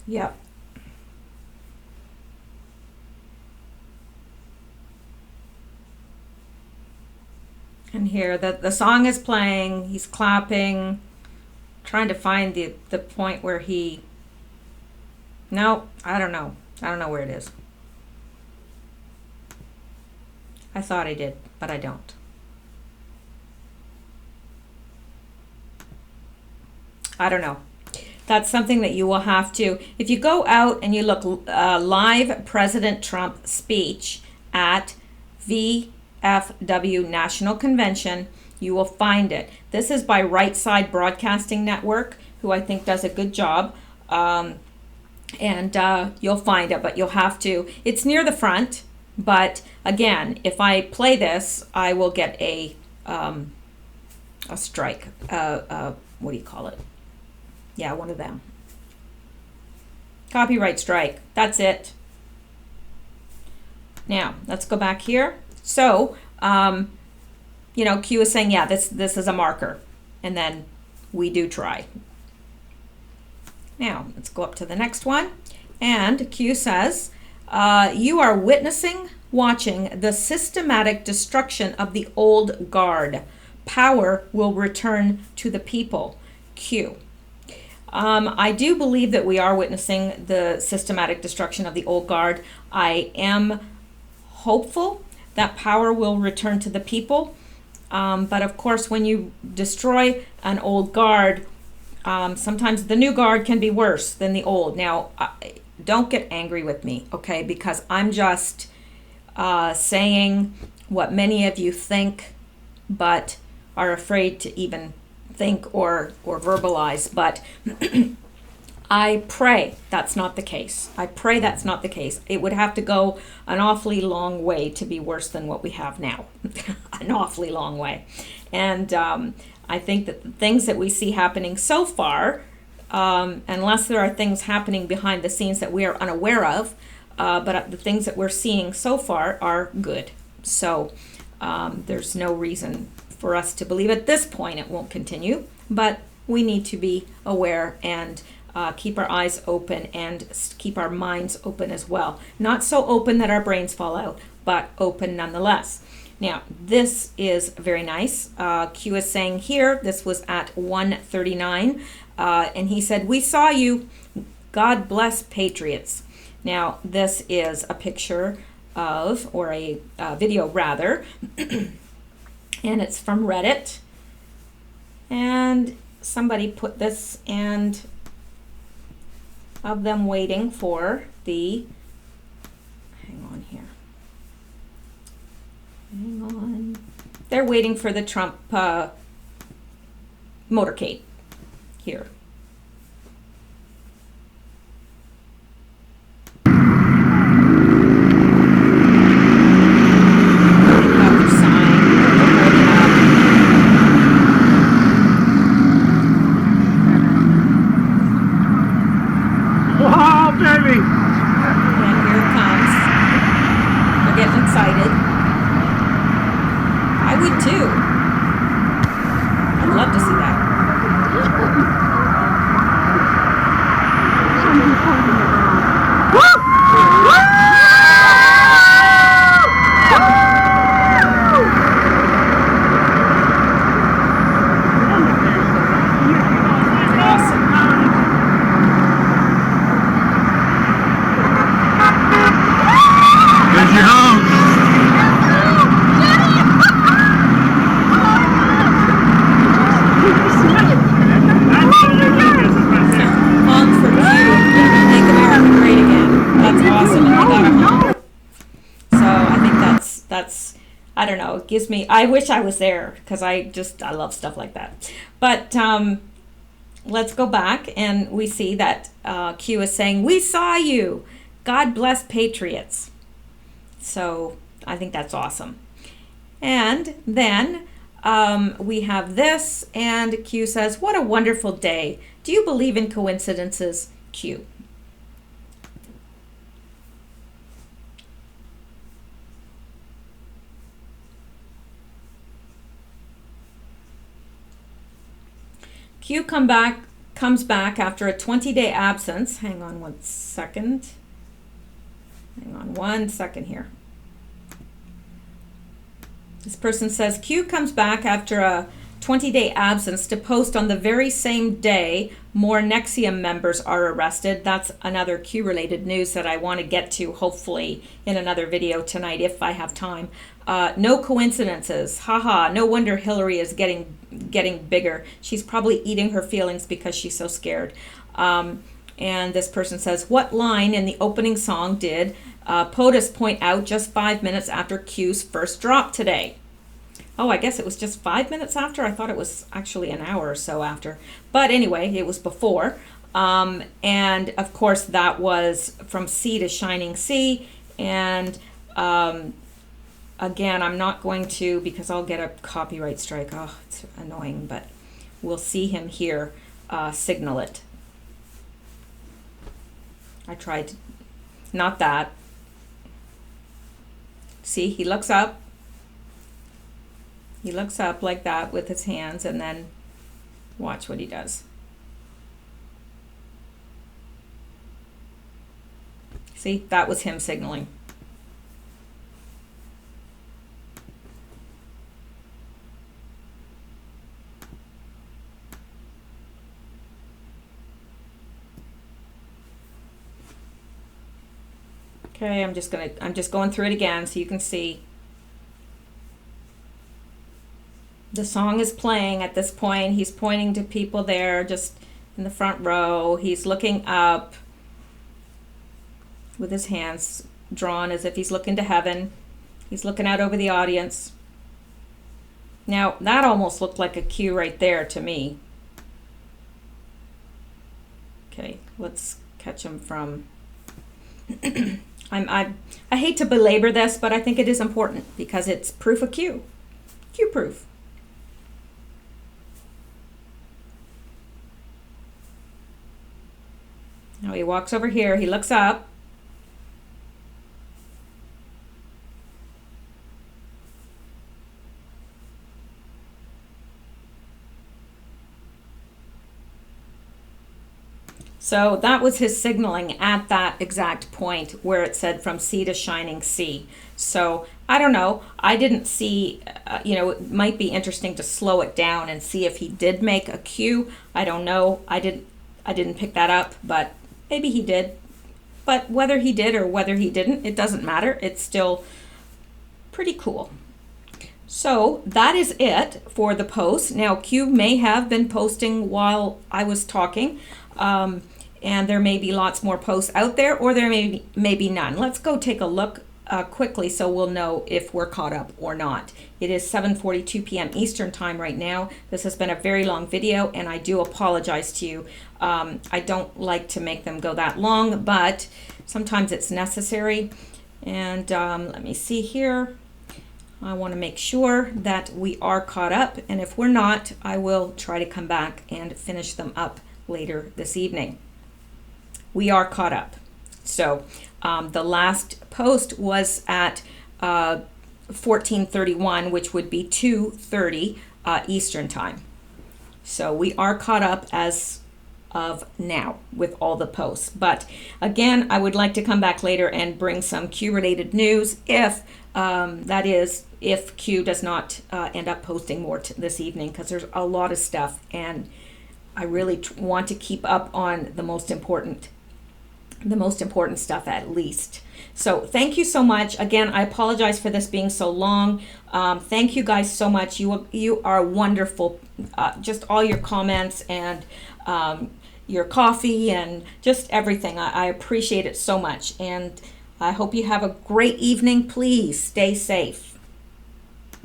Yep. And here the song is playing, he's clapping, trying to find the point where he, no, I don't know where it is. I thought I did, but I don't. I don't know. That's something that you will have to, if you go out and you look live President Trump speech at VFW National Convention, you will find it. This is by Right Side Broadcasting Network, who I think does a good job. And you'll find it, but you'll have to, it's near the front, but again, if I play this, I will get a strike. What do you call it? Yeah, one of them. Copyright strike. That's it. Now, let's go back here. So, Q is saying, yeah, this is a marker. And then we do try. Now, let's go up to the next one. And Q says, you are watching the systematic destruction of the old guard. Power will return to the people. Q. I do believe that we are witnessing the systematic destruction of the old guard. I am hopeful that power will return to the people. But of course, when you destroy an old guard, sometimes the new guard can be worse than the old. Now, don't get angry with me, okay? Because I'm just saying what many of you think, but are afraid to even think or verbalize. But I pray that's not the case. I pray that's not the case. It would have to go an awfully long way to be worse than what we have now. An awfully long way. And I think that the things that we see happening so far, unless there are things happening behind the scenes that we are unaware of, but the things that we're seeing so far are good. So there's no reason for us to believe at this point it won't continue, but we need to be aware and keep our eyes open and keep our minds open as well. Not so open that our brains fall out, but open nonetheless. Now, this is very nice. Q is saying here, this was at 1:39, and he said, "We saw you. God bless patriots." Now, this is a picture of, or a video rather, and it's from Reddit. And somebody put this, and of them waiting for the, hang on here. Hang on. They're waiting for the Trump motorcade here. Oh, baby! And here it comes. They're getting excited. I would too. I'd love to see that. Awesome. Here's your home. Honk for Q. Make America great again. That's awesome. And I got a honk. So I think that's I don't know. It gives me. I wish I was there because I love stuff like that. But let's go back and we see that Q is saying, "We saw you. God bless patriots." So I think that's awesome. And then we have this, and Q says, "What a wonderful day. Do you believe in coincidences, Q?" Q comes back after a 20-day absence. Hang on 1 second. Hang on 1 second here. This person says, Q comes back after a 20-day absence to post on the very same day more NXIVM members are arrested. That's another Q-related news that I want to get to, hopefully, in another video tonight if I have time. No coincidences. Haha, no wonder Hillary is getting bigger. She's probably eating her feelings because she's so scared. And this person says, what line in the opening song did POTUS point out just 5 minutes after Q's first drop today? Oh, I guess it was just 5 minutes after. I thought it was actually an hour or so after. But anyway, it was before. And of course, that was From Sea to Shining Sea. And again, I'm not going to, because I'll get a copyright strike. Oh, it's annoying, but we'll see him here signal it. I tried, not that. See, he looks up. He looks up like that with his hands, and then watch what he does. See, that was him signaling. Okay, I'm just going through it again so you can see. The song is playing at this point. He's pointing to people there just in the front row. He's looking up with his hands drawn as if he's looking to heaven. He's looking out over the audience. Now, that almost looked like a cue right there to me. Okay, let's catch him from... I hate to belabor this, but I think it is important because it's proof of cue. Cue proof. Now he walks over here, he looks up. So that was his signaling at that exact point where it said from sea to shining sea. So I don't know. I didn't see, it might be interesting to slow it down and see if he did make a cue. I don't know. I didn't pick that up, but maybe he did. But whether he did or whether he didn't, it doesn't matter. It's still pretty cool. So that is it for the post. Now Q may have been posting while I was talking. And there may be lots more posts out there, or there may be none. Let's go take a look quickly so we'll know if we're caught up or not. It is 7:42 p.m. Eastern time right now. This has been a very long video, and I do apologize to you. I don't like to make them go that long, but sometimes it's necessary. And let me see here. I want to make sure that we are caught up, and if we're not, I will try to come back and finish them up later this evening. We are caught up. So the last post was at 14:31, which would be 2:30 Eastern time. So we are caught up as of now with all the posts. But again, I would like to come back later and bring some Q related news if if Q does not end up posting more this evening, because there's a lot of stuff and I really want to keep up on the most important stuff at least. So thank you so much. Again, I apologize for this being so long. Thank you guys so much. You are wonderful. Just all your comments and your coffee and just everything. I appreciate it so much. And I hope you have a great evening. Please stay safe.